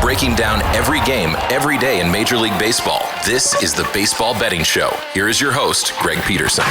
breaking down every game, every day in Major League Baseball. This is the Baseball Betting Show. Here is your host, Greg Peterson.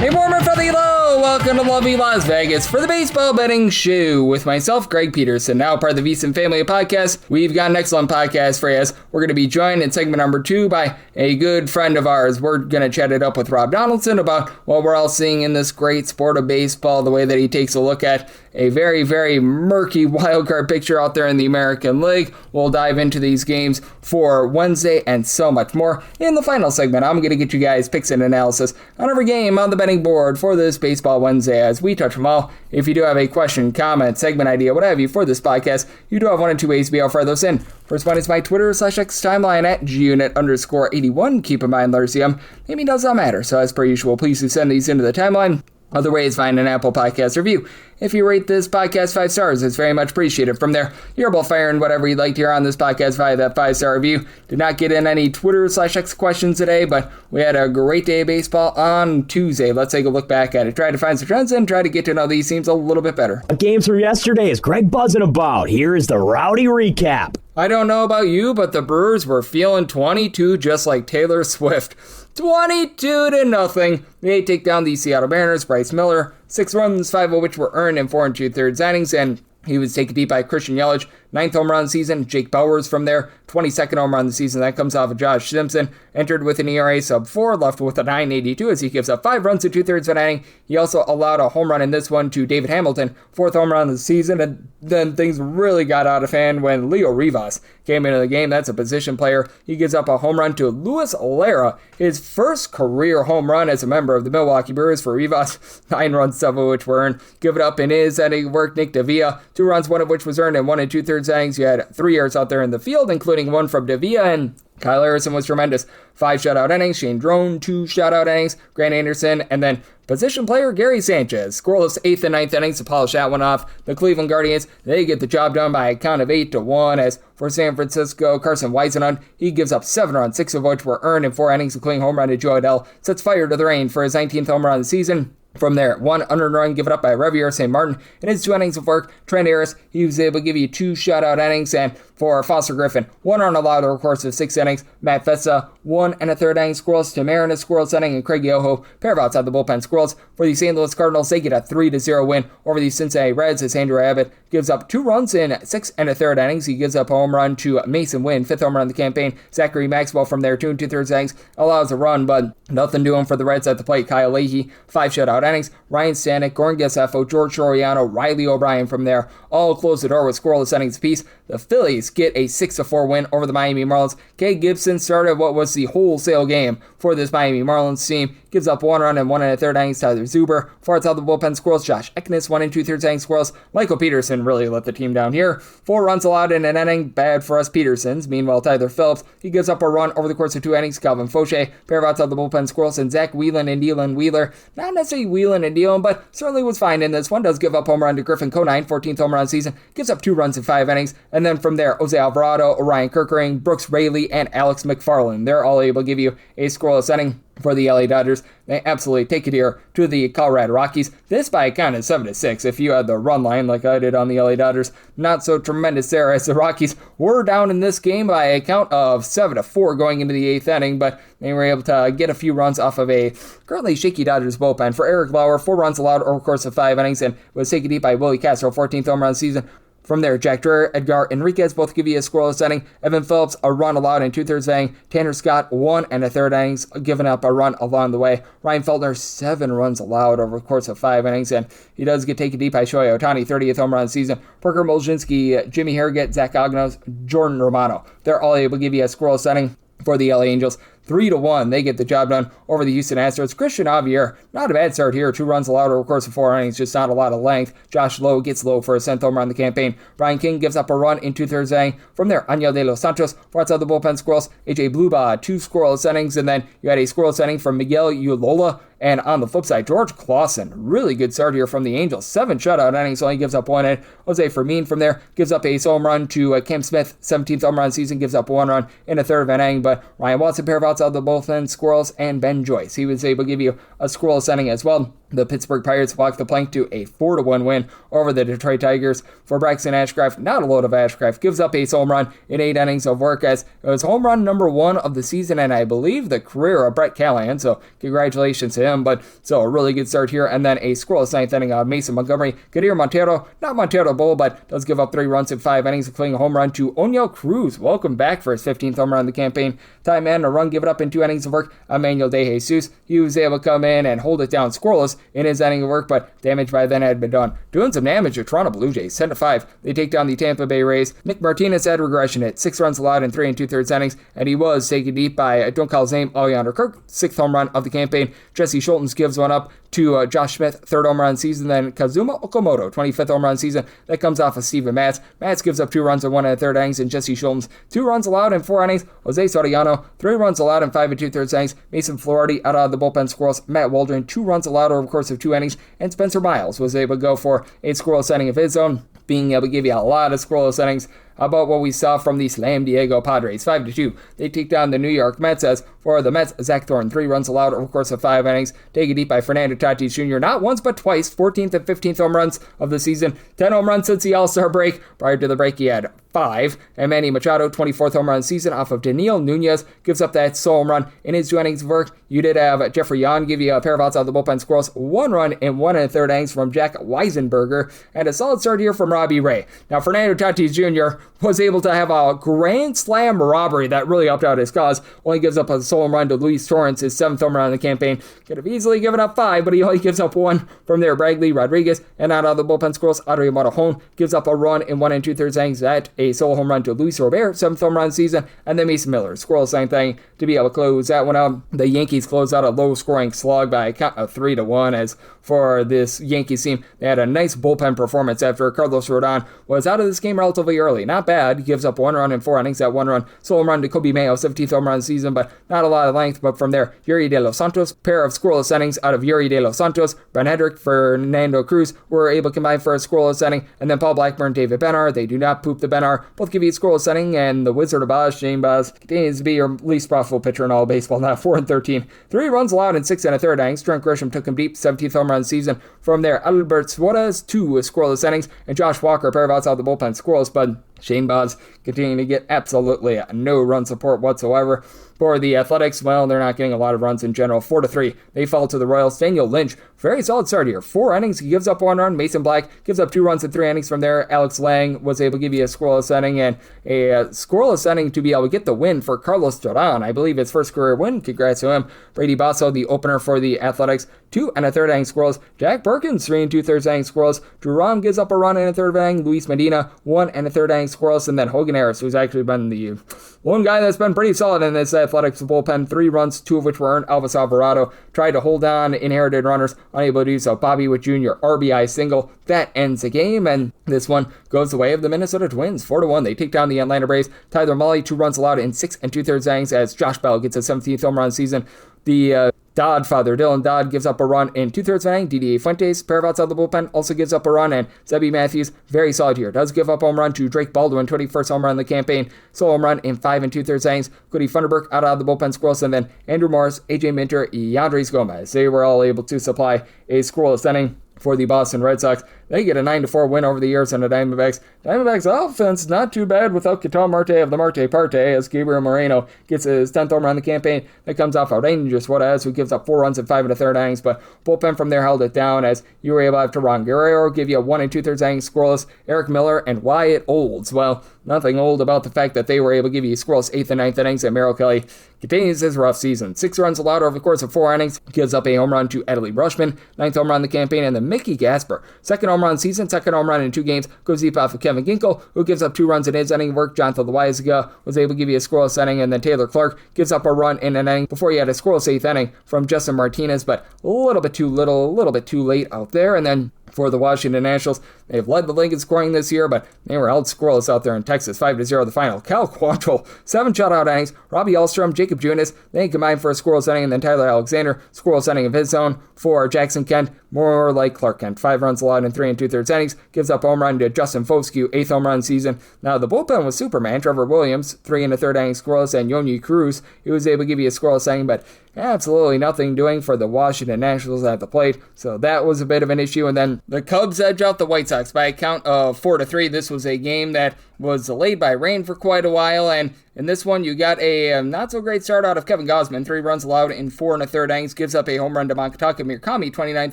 Hey, warm and friendly hello! Welcome to lovely Las Vegas for the Baseball Betting Show with myself, Greg Peterson, now part of the VSiN family of podcasts. We've got an excellent podcast for you. We're going to be joined in segment number 2 by a good friend of ours. We're going to chat it up with Rob Donaldson about what we're all seeing in this great sport of baseball, the way that he takes a look at a very, very murky wildcard picture out there in the American League. We'll dive into these games for Wednesday and so much more. In the final segment, I'm going to get you guys picks and analysis on every game on the betting board for this Baseball Wednesday as we touch them all. If you do have a question, comment, segment idea, what have you for this podcast, you do have one of two ways to be able to fire those in. First one is my Twitter/X timeline at gunit_81. Keep in mind, LRCM, maybe does not matter. So as per usual, please do send these into the timeline. Other ways, find an Apple Podcast review. If you rate this podcast 5 stars, it's very much appreciated. From there, you're both firing whatever you'd like to hear on this podcast via that 5-star review. Did not get in any Twitter/X questions today, but we had a great day of baseball on Tuesday. Let's take a look back at it. Try to find some trends and try to get to know these teams a little bit better. Games from yesterday is Greg buzzing about. Here is the rowdy recap. I don't know about you, but the Brewers were feeling 22 just like Taylor Swift. 22-0. They take down the Seattle Mariners. Bryce Miller, 6 runs, 5 of which were earned in 4 2/3 innings, and he was taken deep by Christian Yelich. 9th home run of the season. Jake Bauers from there, 22nd home run of the season. That comes off of Josh Simpson. Entered with an ERA sub-4, left with a 9.82 as he gives up 5 runs in 2/3 of an inning. He also allowed a home run in this one to David Hamilton, 4th home run of the season. And then things really got out of hand when Leo Rivas came into the game. That's a position player. He gives up a home run to Luis Lara, his first career home run as a member of the Milwaukee Brewers for Rivas. 9 runs, 7 of which were earned. Give it up in his inning work. Nick Davia, 2 runs, 1 of which was earned in 1 2/3 innings. You had 3 errors out there in the field, including 1 from Davia, and Kyle Harrison was tremendous. 5 shutout innings. Shane Drone, 2 shutout innings. Grant Anderson, and then position player Gary Sanchez. Scoreless 8th and 9th innings to polish that one off. The Cleveland Guardians, they get the job done by a count of 8-1. As for San Francisco, Carson Weisenhunt, he gives up 7 runs, 6 of which were earned in 4 innings, including home run to Joe Adell. Sets fire to the rain for his 19th home run of the season. From there, 1 unearned run given up by Javier St. Martin in his 2 innings of work. Trent Harris, he was able to give you 2 shutout innings, and for Foster Griffin, 1 run allowed over the course of 6 innings. Matt Festa, 1 1/3 innings scoreless to Mariners scoreless inning, and Craig Yoho, pair of outside the bullpen scoreless. For the St. Louis Cardinals, they get a 3-0 win over the Cincinnati Reds as Andrew Abbott gives up 2 runs in 6 1/3 innings. He gives up a home run to Mason Wynn, 5th home run of the campaign. Zachary Maxwell from there, 2 2/3 innings, allows a run, but nothing doing for the Reds at the plate. Kyle Leahy, 5 shutout innings. Ryan Stanek, Goran Gesefo, George Soriano, Riley O'Brien from there all close the door with scoreless innings apiece. The Phillies get a 6-4 win over the Miami Marlins. Kay Gibson started what was the wholesale game for this Miami Marlins team. Gives up 1 run and 1 1/3 innings. Tyler Zuber, 4 outside the bullpen scoreless. Josh Eknes, 1 2/3 innings scoreless. Michael Peterson really let the team down here. 4 runs allowed in an inning. Bad for us Petersons. Meanwhile, Tyler Phillips, he gives up a run over the course of 2 innings. Calvin Fauché, pair of outside the bullpen scoreless. And Zach Whelan and Dylan Wheeler, not necessarily Whelan and Dylan, but certainly was fine in this one. Does give up home run to Griffin Conine, 14th home run of the season. Gives up 2 runs in 5 innings. And then from there, Jose Alvarado, Orion Kirkering, Brooks Raley, and Alex McFarland. They're all able to give you a scoreless inning. For the LA Dodgers, they absolutely take it here to the Colorado Rockies. This by a count of 7-6. If you had the run line like I did on the LA Dodgers, not so tremendous there as the Rockies were down in this game by a count of 7-4 going into the 8th inning, but they were able to get a few runs off of a currently shaky Dodgers bullpen. For Eric Lauer, 4 runs allowed over the course of 5 innings and was taken deep by Willie Castro, 14th home run of the season. From there, Jack Dreher, Edgar Enriquez both give you a scoreless inning. Evan Phillips, a run allowed in 2/3 inning. Tanner Scott, 1 1/3 innings, giving up a run along the way. Ryan Feltner, 7 runs allowed over the course of 5 innings, and he does get taken deep by Shohei Ohtani, 30th home run of the season. Parker Molzinski, Jimmy Harrigan, Zach Ognos, Jordan Romano. They're all able to give you a scoreless inning. For the LA Angels, 3-1, they get the job done over the Houston Astros. Christian Javier, not a bad start here. 2 runs allowed over the course of 4 innings, just not a lot of length. Josh Lowe gets low for a 10th home run on the campaign. Brian King gives up a run in 2/3 inning. From there, Año de los Santos, 4 outside the bullpen scoreless. AJ Bluba, 2 scoreless innings, and then you had a scoreless inning from Miguel Ulola. And on the flip side, George Clausen, really good start here from the Angels. 7 shutout innings, only gives up 1 in. Jose Fermin from there gives up a home run to Cam Smith, 17th home run of the season, gives up 1 run in a 1/3 of an inning. But Ryan Watson, pair of outside the bullpen squirrels, and Ben Joyce, he was able to give you a scoreless inning as well. The Pittsburgh Pirates walked the plank to a 4-1 win over the Detroit Tigers. For Braxton Ashcraft, not a load of Ashcraft, gives up a home run in 8 innings of work as it was home run number 1 of the season and I believe the career of Brett Callahan, so congratulations to him. But so a really good start here, and then a scoreless 9th inning of Mason Montgomery. Kadir Montero, not Montero Bull, but does give up 3 runs in 5 innings, including a home run to Oniel Cruz. Welcome back for his 15th home run of the campaign. Ty man, a run given up in 2 innings of work. Emmanuel De Jesus, he was able to come in and hold it down scoreless in his inning of work, but damage by then had been done. Doing some damage to Toronto Blue Jays, 10-5. They take down the Tampa Bay Rays. Nick Martinez had regression at 6 runs allowed in 3 2/3 innings, and he was taken deep by, I don't call his name, Alexander Kirk, 6th home run of the campaign. Jesse Schultz gives one up to Josh Smith, 3rd home run season. Then Kazuma Okamoto, 25th home run season. That comes off of Steven Matz. Matz gives up 2 runs in 1 1/3 innings, and Jesse Schultz, 2 runs allowed in 4 innings. Jose Soriano, 3 runs allowed in 5 2/3 innings. Mason Flaherty out of the bullpen scoreless. Matt Waldron, 2 runs allowed over the course of 2 innings. And Spencer Miles was able to go for a scoreless inning of his own, being able to give you a lot of scoreless innings. How about what we saw from the Slam Diego Padres? 5-2. They take down the New York Mets as for the Mets, Zach Thorne, 3 runs allowed over the course of 5 innings. Taken deep by Fernando Tatis Jr. Not once but twice. 14th and 15th home runs of the season. 10 home runs since the All-Star break. Prior to the break, he had 5. And Manny Machado, 24th home run season off of Daniel Nunez, gives up that sole home run in his 2 innings of work. You did have Jeffrey Yan give you a pair of outs out of the bullpen squirrels. 1 run in 1 1/3 innings from Jack Weisenberger. And a solid start here from Robbie Ray. Now, Fernando Tatis Jr. was able to have a grand slam robbery that really helped out his cause. Only gives up a solo home run to Luis Torrens, his 7th home run in the campaign. Could have easily given up 5, but he only gives up 1 from there. Bradley Rodriguez, and out of the bullpen squirrels, Adrian Morejon gives up a run in 1 2/3 innings. That a solo home run to Luis Robert, 7th home run season, and then Mason Miller, scoreless 9th inning to be able to close that one out. The Yankees close out a low-scoring slog by a count of 3-1. As for this Yankees team, they had a nice bullpen performance after Carlos Rodon was out of this game relatively early. Not bad. He gives up 1 run in 4 innings. That 1 run solo run to Kobe Mayo, 17th home run season, but not a lot of length. But from there, Yuri De Los Santos, pair of scoreless innings out of Yuri De Los Santos. Brent Hedrick, Fernando Cruz were able to combine for a scoreless inning, and then Paul Blackburn, David Benar. They do not poop the Benar. Both give you a scoreless inning, and the Wizard of Oz, Shane Baz, continues to be your least profitable pitcher in all of baseball. Now 4-13. 3 runs allowed in 6 1/3 innings. Trent Grisham took him deep, 17th home run season. From there, Albert Suarez, 2 scoreless innings, and Josh Walker, a pair of outs out of the bullpen scoreless, but Shane Baz continuing to get absolutely no run support whatsoever. For the Athletics, well, they're not getting a lot of runs in general. 4-3. They fall to the Royals. Daniel Lynch, very solid start here. 4 innings, he gives up 1 run. Mason Black gives up 2 runs in 3 innings from there. Alex Lang was able to give you a scoreless inning, and a scoreless inning to be able to get the win for Carlos Duran. I believe his first career win. Congrats to him. Brady Basso, the opener for the Athletics. 2 1/3 inning scoreless. Jack Perkins, 3 2/3 inning scoreless. Duran gives up a run in a 3rd inning. Luis Medina, 1 1/3 inning scoreless, and then Hogan Harris, who's actually been the one guy that's been pretty solid in this Athletics bullpen. 3 runs, 2 of which were earned. Elvis Alvarado tried to hold on inherited runners, unable to do so. Bobby Witt Jr., RBI single. That ends the game, and this one goes the way of the Minnesota Twins. 4-1. They take down the Atlanta Braves. Tyler Mahle, 2 runs allowed in 6 2/3 innings as Josh Bell gets a 17th home run season. The Dodd father, Dylan Dodd, gives up a run in 2/3 inning. DDA Fuentes, pair of outs out of the bullpen, also gives up a run, and Zebby Matthews, very solid here, does give up a home run to Drake Baldwin, 21st home run in the campaign, solo home run in 5 2/3 innings. Cody Funderburk out of the bullpen scoreless, and then Andrew Morris, AJ Minter, Yandres Gomez. They were all able to supply a scoreless inning for the Boston Red Sox. They get a 9-4 win over the years on the Diamondbacks. Diamondbacks offense not too bad without Ketel Marte of the Marte Parte, as Gabriel Moreno gets his 10th home run in the campaign. That comes off of Rangers Suarez, who gives up 4 runs in 5 1/3 innings, but bullpen from there held it down as you were able to have Teron Guerrero give you a 1 2/3 innings scoreless. Eric Miller and Wyatt Olds. Well, nothing old about the fact that they were able to give you scoreless 8th and 9th innings, and Merrill Kelly continues his rough season. 6 runs allowed over the course of 4 innings. Gives up a home run to Adley Rushman, 9th home run in the campaign, and then Mickey Gasper, 2nd home run season, 2nd home run in 2 games, goes deep off of Kevin Ginkel, who gives up 2 runs in his inning of work. Jonathan Loaizaga was able to give you a scoreless inning, and then Taylor Clark gives up a run in an inning before he had a scoreless 8th inning from Justin Martinez, but a little bit too little, a little bit too late out there. And then For the Washington Nationals, they've led the league in scoring this year, but they were held scoreless out there in Texas, 5-0 the final. Cal Quantrill, 7 shutout innings. Robbie Alstrom, Jacob Junis, they combined for a scoreless inning, and then Tyler Alexander, scoreless inning of his own. For Jackson Kent, more like Clark Kent, 5 runs allowed in 3 2/3 innings, gives up home run to Justin Foscue, 8th home run season. Now the bullpen was Superman. Trevor Williams, 3 1/3 innings scoreless, and Yoni Cruz, he was able to give you a scoreless inning, but absolutely nothing doing for the Washington Nationals at the plate, so that was a bit of an issue. And then the Cubs edge out the White Sox by a count of 4-3. This was a game that was delayed by rain for quite a while, and in this one you got a not so great start out of Kevin Gausman, 3 runs allowed in 4 1/3 innings, gives up a home run to Makataka Murakami, 29th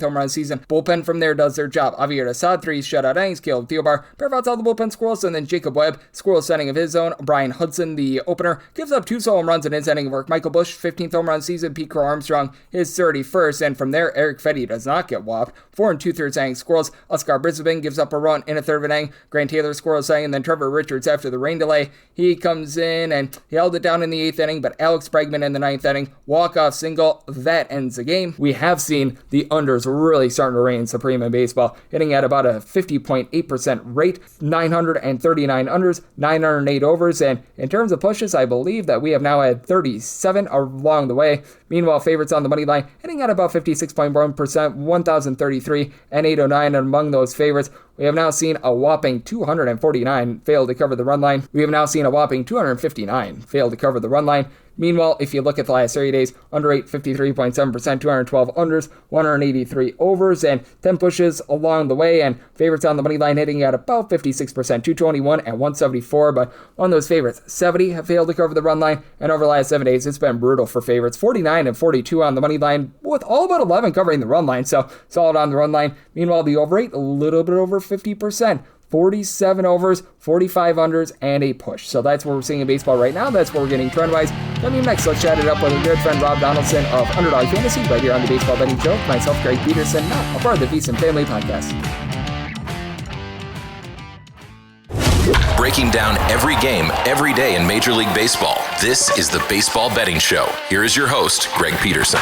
home run season. Bullpen from there does their job. Javier Assad, 3 shutout innings, Caleb Theobar, Pervot's out the bullpen scoreless, and then Jacob Webb, scoreless inning of his own. Brian Hudson, the opener, gives up 2 solo home runs in his inning of work. Michael Busch, 15th home run season, Pete Crow Armstrong, his 31st, and from there Eric Fetty does not get whopped. 4 2/3 innings scoreless. Oscar Brisbane gives up a run in a third of an inning. Grant Taylor scoreless inning, and then Trevor Richards after the rain delay. He comes in and he held it down in the 8th inning, but Alex Bregman in the 9th inning, walk-off single, that ends the game. We have seen the unders really starting to reign supreme in baseball, hitting at about a 50.8% rate, 939 unders, 908 overs, and in terms of pushes, I believe that we have now had 37 along the way. Meanwhile, favorites on the money line hitting at about 56.1%, 1,033 and 809, and among those favorites, we have now seen a whopping 249 fail to cover the run line. We have now seen a whopping 259 fail to cover the run line. Meanwhile, if you look at the last 30 days, under 8, 53.7%, 212 unders, 183 overs, and 10 pushes along the way, and favorites on the money line hitting at about 56%, 221 and 174, but on those favorites, 70 have failed to cover the run line, and over the last 7 days, it's been brutal for favorites, 49 and 42 on the money line, with all but 11 covering the run line, so solid on the run line. Meanwhile, the over rate, a little bit over 50%. 47 overs, 45 unders, and a push. So that's what we're seeing in baseball right now. That's what we're getting trend-wise. Coming next, let's chat it up with our good friend Rob Donaldson of Underdog Fantasy right here on the Baseball Betting Show. Myself, Greg Peterson, now a part of the VSiN Family Podcast. Breaking down every game, every day in Major League Baseball. This is the Baseball Betting Show. Here is your host, Greg Peterson.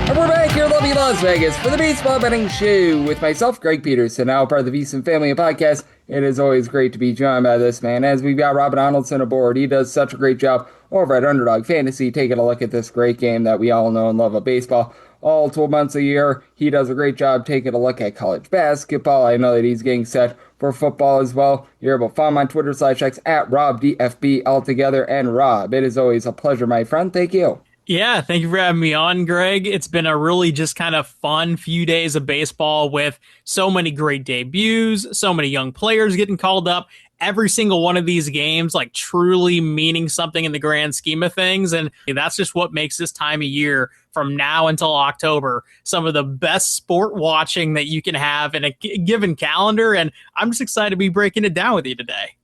And we're back here in lovely Las Vegas for the Baseball Betting Show with myself, Greg Peterson, now part of the VSiN Family Podcast. It is always great to be joined by this man, as we've got Rob Donaldson aboard. He does such a great job over at Underdog Fantasy, taking a look at this great game that we all know and love of baseball. All 12 months a year, he does a great job taking a look at college basketball. I know that he's getting set for football as well. You're able to follow him on Twitter /X at RobDFB altogether. And Rob, it is always a pleasure, my friend. Thank you. Yeah, thank you for having me on, Greg. It's been a really just kind of fun few days of baseball with so many great debuts, so many young players getting called up. Every single one of these games, like, truly meaning something in the grand scheme of things. And that's just what makes this time of year, from now until October, some of the best sport watching that you can have in a given calendar. And I'm just excited to be breaking it down with you today.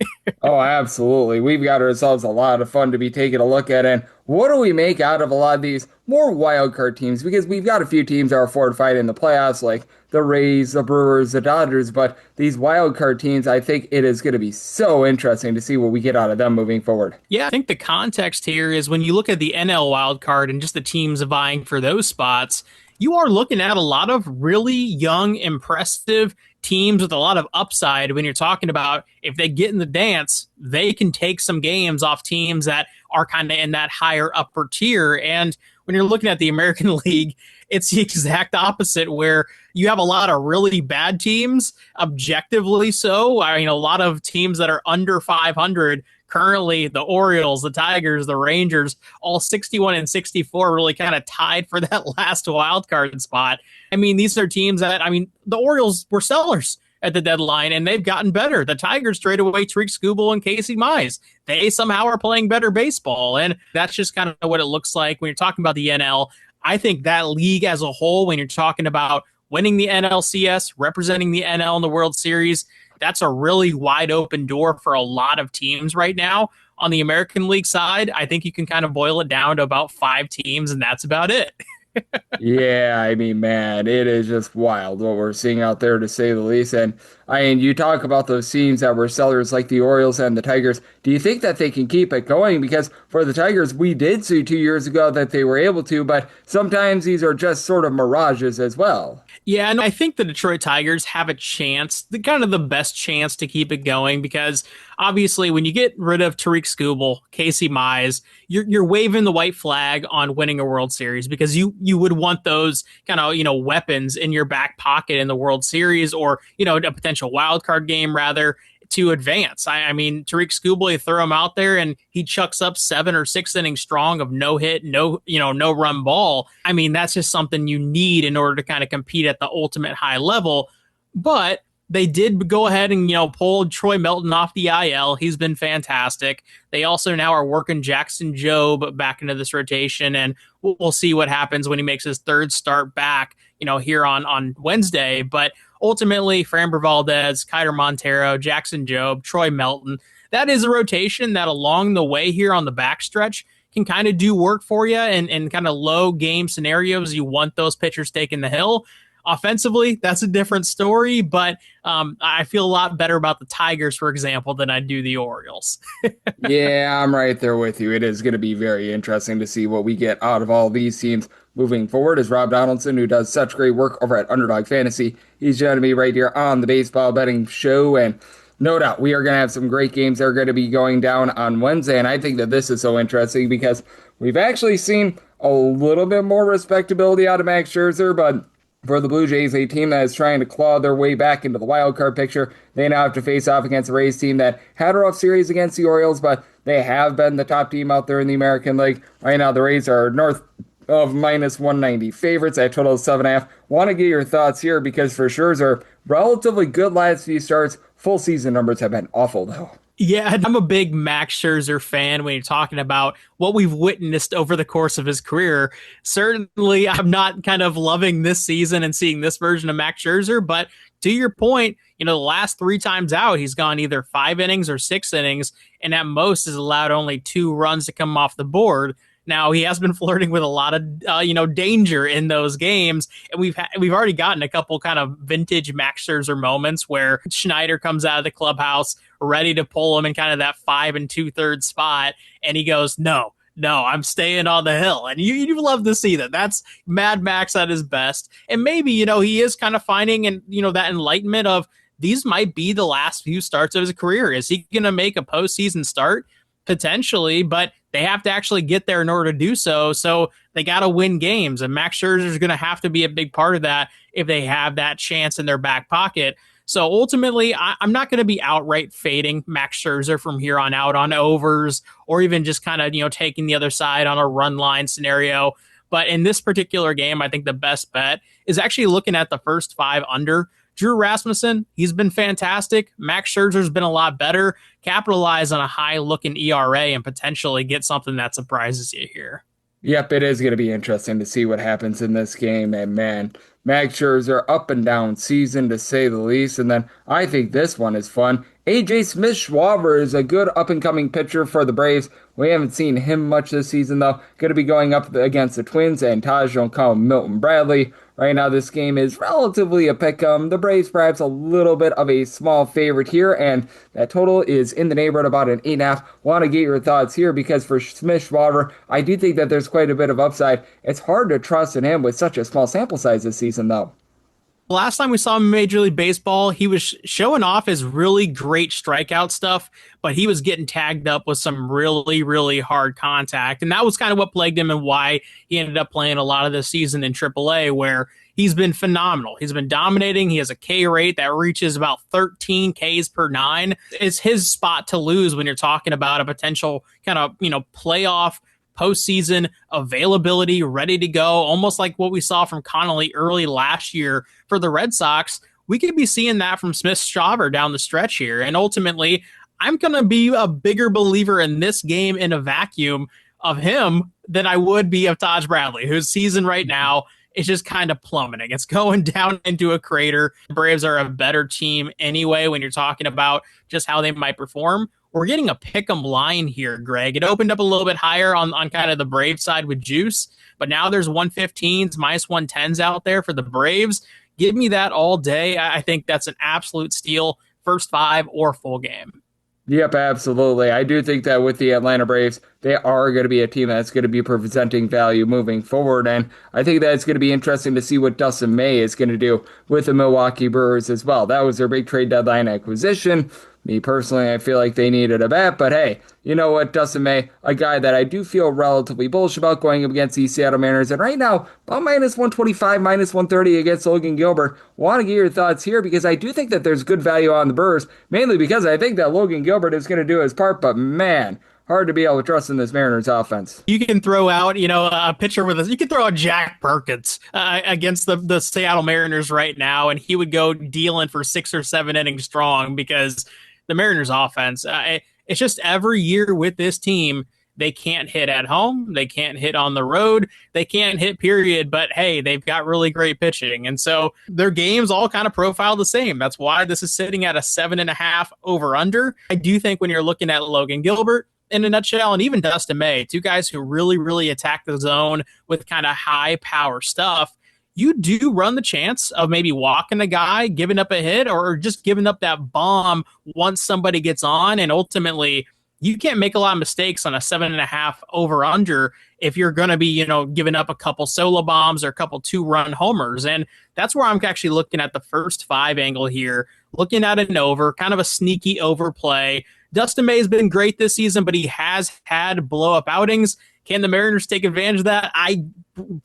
Oh, absolutely. We've got ourselves a lot of fun to be taking a look at. And what do we make out of a lot of these more wild card teams? Because we've got a few teams that are fortified in the playoffs, like the Rays, the Brewers, the Dodgers. But these wild card teams, I think it is going to be so interesting to see what we get out of them moving forward. Yeah, I think the context here is when you look at the NL wild card and just the teams vying for those spots, you are looking at a lot of really young, impressive teams with a lot of upside. When you're talking about, if they get in the dance, they can take some games off teams that are kind of in that higher upper tier. And when you're looking at the American League, it's the exact opposite, where you have a lot of really bad teams, objectively so. I mean, a lot of teams that are under 500 currently, the Orioles, the Tigers, the Rangers, all 61 and 64, really kind of tied for that last wild card spot. I mean, these are teams that, I mean, the Orioles were sellers at the deadline, and they've gotten better. The Tigers traded away Tariq Skubal and Casey Mize. They somehow are playing better baseball, and that's just kind of what it looks like when you're talking about the NL. I think that league as a whole, when you're talking about winning the NLCS, representing the NL in the World Series, that's a really wide open door for a lot of teams right now. On the American League side, I think you can kind of boil it down to about 5 teams, and that's about it. Yeah, I mean, man, it is just wild what we're seeing out there, to say the least. And And you talk about those teams that were sellers like the Orioles and the Tigers. Do you think that they can keep it going? Because for the Tigers, we did see 2 years ago that they were able to, but sometimes these are just sort of mirages as well. Yeah, and I think the Detroit Tigers have a chance, kind of the best chance to keep it going, because obviously when you get rid of Tariq Skubal, Casey Mize, you're waving the white flag on winning a World Series, because you would want those kind of, weapons in your back pocket in the World Series, or, a potential wild card game rather, to advance. I mean, Tariq Skubal, you throw him out there and he chucks up 7 or 6 innings strong of no hit, no run ball. I mean, that's just something you need in order to kind of compete at the ultimate high level. But they did go ahead and, pull Troy Melton off the IL. He's been fantastic. They also now are working Jackson Jobe back into this rotation, and we'll see what happens when he makes his third start back, here on Wednesday. But ultimately, Framber Valdez, Kiter Montero, Jackson Jobe, Troy Melton, that is a rotation that along the way here on the backstretch can kind of do work for you, and kind of low game scenarios. You want those pitchers taking the hill. Offensively, that's a different story, but I feel a lot better about the Tigers, for example, than I do the Orioles. Yeah, I'm right there with you. It is going to be very interesting to see what we get out of all these teams moving forward. As Rob Donaldson, who does such great work over at Underdog Fantasy, he's joining me right here on the Baseball Betting Show, and no doubt we are going to have some great games that are going to be going down on Wednesday, and I think that this is so interesting because we've actually seen a little bit more respectability out of Max Scherzer, but for the Blue Jays, a team that is trying to claw their way back into the wild card picture, they now have to face off against the Rays team that had a rough series against the Orioles, but they have been the top team out there in the American League. Right now, the Rays are north of minus 190 favorites at a total of 7.5. Want to get your thoughts here because for Scherzer, relatively good last few starts. Full season numbers have been awful, though. Yeah, I'm a big Max Scherzer fan when you're talking about what we've witnessed over the course of his career. Certainly, I'm not kind of loving this season and seeing this version of Max Scherzer, but to your point, the last 3 times out, he's gone either 5 innings or 6 innings, and at most has allowed only 2 runs to come off the board. Now, he has been flirting with a lot of, danger in those games. And we've already gotten a couple kind of vintage Max Scherzer moments where Schneider comes out of the clubhouse ready to pull him in kind of that 5 2/3 spot. And he goes, no, I'm staying on the hill. And you love to see that. That's Mad Max at his best. And maybe, he is kind of finding that enlightenment of these might be the last few starts of his career. Is he going to make a postseason start? Potentially, but they have to actually get there in order to do so. So they got to win games, and Max Scherzer is going to have to be a big part of that if they have that chance in their back pocket. So ultimately, I'm not going to be outright fading Max Scherzer from here on out on overs, or even just kind of, taking the other side on a run line scenario. But in this particular game, I think the best bet is actually looking at the first 5 under. Drew Rasmussen, he's been fantastic. Max Scherzer's been a lot better. Capitalize on a high-looking ERA and potentially get something that surprises you here. Yep, it is going to be interesting to see what happens in this game. And man, Max Scherzer up and down season to say the least. And then I think this one is fun. AJ Smith-Schwaber is a good up-and-coming pitcher for the Braves. We haven't seen him much this season, though. Going to be going up against the Twins and Taj Milton Bradley. Right now, this game is relatively a pick-em. The Braves perhaps a little bit of a small favorite here, and that total is in the neighborhood about an 8.5. Want to get your thoughts here because for Smith-Schwaber, I do think that there's quite a bit of upside. It's hard to trust in him with such a small sample size this season, though. Last time we saw him in Major League Baseball, he was showing off his really great strikeout stuff, but he was getting tagged up with some really, really hard contact. And that was kind of what plagued him and why he ended up playing a lot of this season in AAA, where he's been phenomenal. He's been dominating. He has a K rate that reaches about 13 Ks per 9. It's his spot to lose when you're talking about a potential kind of, playoff postseason availability, ready to go, almost like what we saw from Connolly early last year for the Red Sox. We could be seeing that from Smith-Schwaber down the stretch here. And ultimately, I'm going to be a bigger believer in this game in a vacuum of him than I would be of Taj Bradley, whose season right now is just kind of plummeting. It's going down into a crater. The Braves are a better team anyway when you're talking about just how they might perform. We're getting a pick'em line here, Greg. It opened up a little bit higher on kind of the Brave side with juice, but now there's 115s, minus 110s out there for the Braves. Give me that all day. I think that's an absolute steal, first 5 or full game. Yep, absolutely. I do think that with the Atlanta Braves, they are going to be a team that's going to be presenting value moving forward. And I think that it's going to be interesting to see what Dustin May is going to do with the Milwaukee Brewers as well. That was their big trade deadline acquisition. Me personally, I feel like they needed a bat, but hey, you know what, Dustin May, a guy that I do feel relatively bullish about going up against the Seattle Mariners, and right now, about minus 125, minus 130 against Logan Gilbert. Want to get your thoughts here because I do think that there's good value on the Brewers, mainly because I think that Logan Gilbert is going to do his part, but man, hard to be able to trust in this Mariners offense. You can throw out, a pitcher with us. You can throw out Jack Perkins against the Seattle Mariners right now, and he would go dealing for 6 or 7 innings strong because the Mariners offense, it's just every year with this team, they can't hit at home. They can't hit on the road. They can't hit, period. But hey, they've got really great pitching. And so their games all kind of profile the same. That's why this is sitting at a 7.5 over under. I do think when you're looking at Logan Gilbert, in a nutshell, and even Dustin May, two guys who really, really attack the zone with kind of high power stuff, you do run the chance of maybe walking a guy, giving up a hit, or just giving up that bomb once somebody gets on. And ultimately, you can't make a lot of mistakes on a 7.5 over under if you're going to be, giving up a couple solo bombs or a couple 2-run homers. And that's where I'm actually looking at the first 5 angle here, looking at an over, kind of a sneaky overplay. Dustin May has been great this season, but he has had blow-up outings. Can the Mariners take advantage of that? I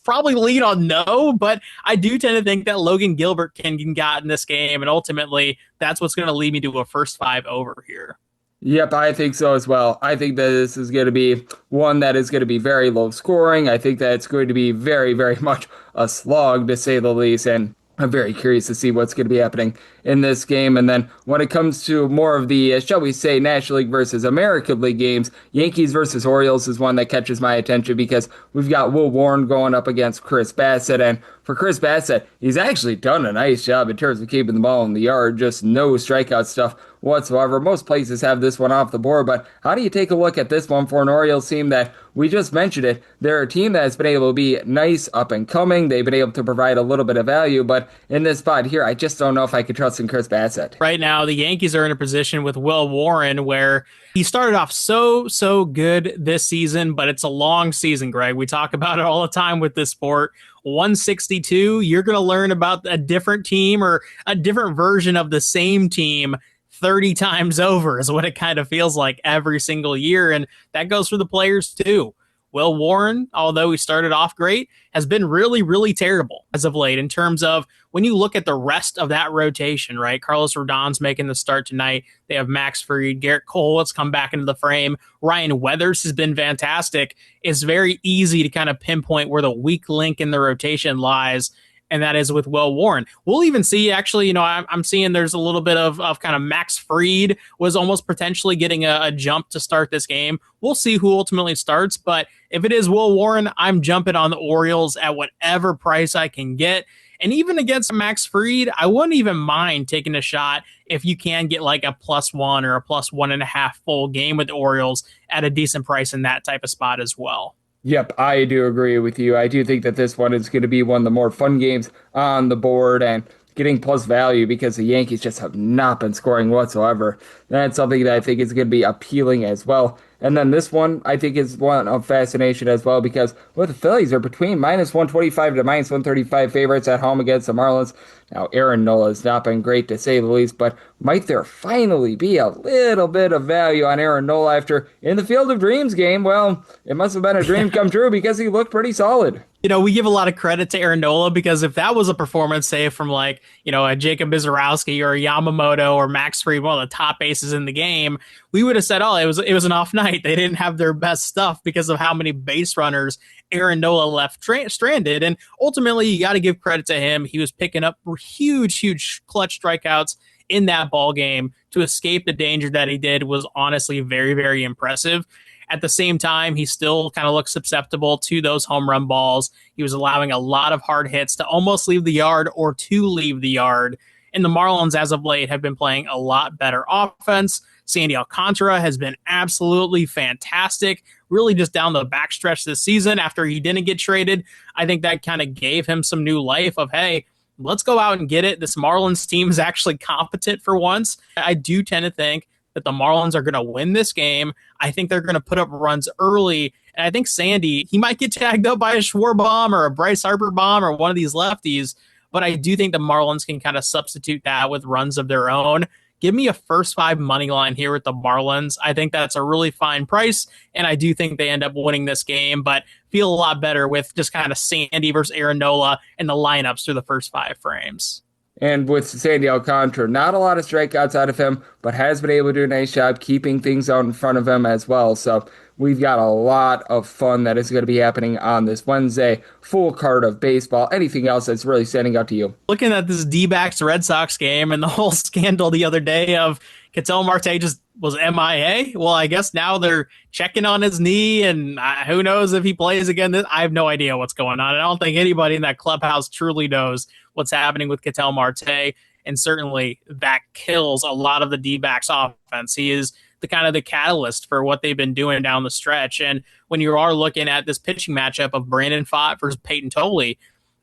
probably lean on no, but I do tend to think that Logan Gilbert can get in this game, and ultimately that's what's going to lead me to a first 5 over here. Yep, I think so as well. I think that this is going to be one that is going to be very low scoring. I think that it's going to be very, very much a slog, to say the least, and I'm very curious to see what's going to be happening in this game. And then when it comes to more of the, shall we say, National League versus American League games, Yankees versus Orioles is one that catches my attention because we've got Will Warren going up against Chris Bassett. And for Chris Bassett, he's actually done a nice job in terms of keeping the ball in the yard, just no strikeout stuff whatsoever. Most places have this one off the board, but how do you take a look at this one for an Orioles team that, we just mentioned it, they're a team that has been able to be nice up and coming. They've been able to provide a little bit of value, but in this spot here, I just don't know if I could trust in Chris Bassett. Right now, the Yankees are in a position with Will Warren where he started off so good this season, but it's a long season, Greg. We talk about it all the time with this sport. 162, you're going to learn about a different team or a different version of the same team 30 times over is what it kind of feels like every single year. And that goes for the players too. Will Warren, although he started off great, has been really, really terrible as of late in terms of when you look at the rest of that rotation, right? Carlos Rodon's making the start tonight. They have Max Fried, Garrett Cole, let's come back into the frame. Ryan Weathers has been fantastic. It's very easy to kind of pinpoint where the weak link in the rotation lies, and that is with Will Warren. We'll even see, actually, I'm seeing there's a little bit of kind of Max Fried was almost potentially getting a jump to start this game. We'll see who ultimately starts, but if it is Will Warren, I'm jumping on the Orioles at whatever price I can get. And even against Max Fried, I wouldn't even mind taking a shot if you can get like a +1 or a +1.5 full game with the Orioles at a decent price in that type of spot as well. Yep, I do agree with you. I do think that this one is going to be one of the more fun games on the board and getting plus value because the Yankees just have not been scoring whatsoever. That's something that I think is going to be appealing as well. And then this one, I think, is one of fascination as well because the Phillies are between -125 to -135 favorites at home against the Marlins. Now, Aaron Nola has not been great to say the least, but might there finally be a little bit of value on Aaron Nola after in the Field of Dreams game? Well, it must have been a dream come true because he looked pretty solid. We give a lot of credit to Aaron Nola because if that was a performance, say, from like, a Jacob Bizarowski or a Yamamoto or Max Fried, one of the top aces in the game, we would have said, oh, it was an off night. They didn't have their best stuff because of how many base runners Aaron Nola left stranded. And ultimately, you got to give credit to him. He was picking up huge clutch strikeouts in that ball game to escape the danger that he did was honestly very, very impressive. At the same time, he still kind of looks susceptible to those home run balls. He was allowing a lot of hard hits to almost leave the yard or to leave the yard. And the Marlins, as of late, have been playing a lot better offense. Sandy Alcantara has been absolutely fantastic, really just down the backstretch this season after he didn't get traded. I think that kind of gave him some new life of, hey, let's go out and get it. This Marlins team is actually competent for once. I do tend to think that the Marlins are going to win this game. I think they're going to put up runs early. And I think Sandy, he might get tagged up by a Schwarber or a Bryce Harper bomb or one of these lefties. But I do think the Marlins can kind of substitute that with runs of their own. Give me a first 5 money line here with the Marlins. I think that's a really fine price, and I do think they end up winning this game, but feel a lot better with just kind of Sandy versus Aaron Nola and the lineups through the first 5 frames. And with Sandy Alcantara, not a lot of strikeouts out of him, but has been able to do a nice job keeping things out in front of him as well. So we've got a lot of fun that is going to be happening on this Wednesday. Full card of baseball. Anything else that's really standing out to you? Looking at this D-backs Red Sox game and the whole scandal the other day of Ketel Marte just was MIA. Well, I guess now they're checking on his knee, and who knows if he plays again. I have no idea what's going on. I don't think anybody in that clubhouse truly knows what's happening with Ketel Marte, and certainly that kills a lot of the D-backs offense. He is the kind of the catalyst for what they've been doing down the stretch. And when you are looking at this pitching matchup of Brandon Pfaadt versus Peyton Tolley,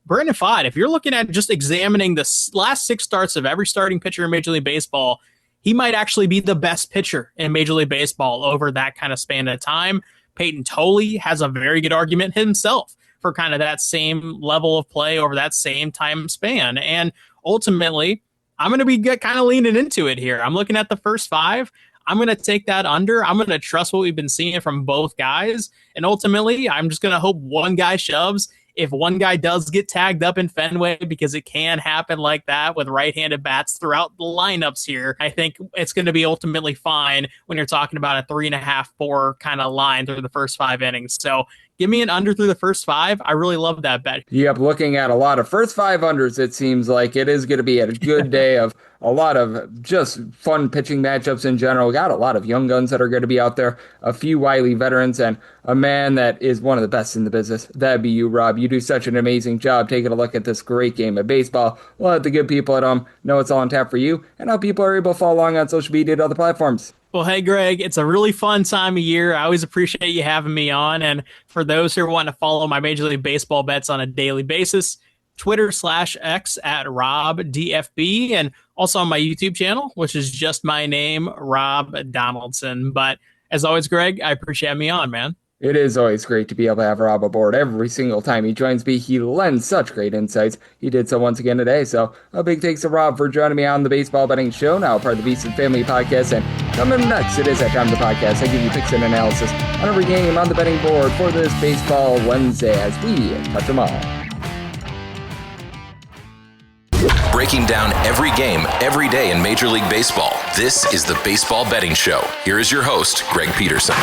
Brandon Pfaadt, if you're looking at just examining the last 6 starts of every starting pitcher in Major League Baseball, he might actually be the best pitcher in Major League Baseball over that kind of span of time. Peyton Tolley has a very good argument himself for kind of that same level of play over that same time span. And ultimately, I'm going to be kind of leaning into it here. I'm looking at the first 5. I'm going to take that under. I'm going to trust what we've been seeing from both guys. And ultimately, I'm just going to hope one guy shoves. If one guy does get tagged up in Fenway, because it can happen like that with right-handed bats throughout the lineups here, I think it's going to be ultimately fine when you're talking about a 3.5, 4 kind of line through the first 5 innings. So give me an under through the first 5. I really love that bet. Yep, looking at a lot of first 5 unders, it seems like it is going to be a good day of a lot of just fun pitching matchups in general. Got a lot of young guns that are going to be out there, a few wily veterans, and a man that is one of the best in the business. That'd be you, Rob. You do such an amazing job taking a look at this great game of baseball. Let the good people at home know it's all on tap for you, and how people are able to follow along on social media and other platforms. Well, hey, Greg, it's a really fun time of year. I always appreciate you having me on. And for those who want to follow my Major League Baseball bets on a daily basis, Twitter/X at RobDFB, and also on my YouTube channel, which is just my name, Rob Donaldson. But as always, Greg, I appreciate having me on, man. It is always great to be able to have Rob aboard every single time he joins me. He lends such great insights. He did so once again today. So a big thanks to Rob for joining me on the Baseball Betting Show, now part of the VSiN Family Podcast. And coming next, it is that time of the podcast. I give you picks and analysis on every game on the betting board for this Baseball Wednesday as we touch them all. Breaking down every game, every day in Major League Baseball. This is the Baseball Betting Show. Here is your host, Greg Peterson.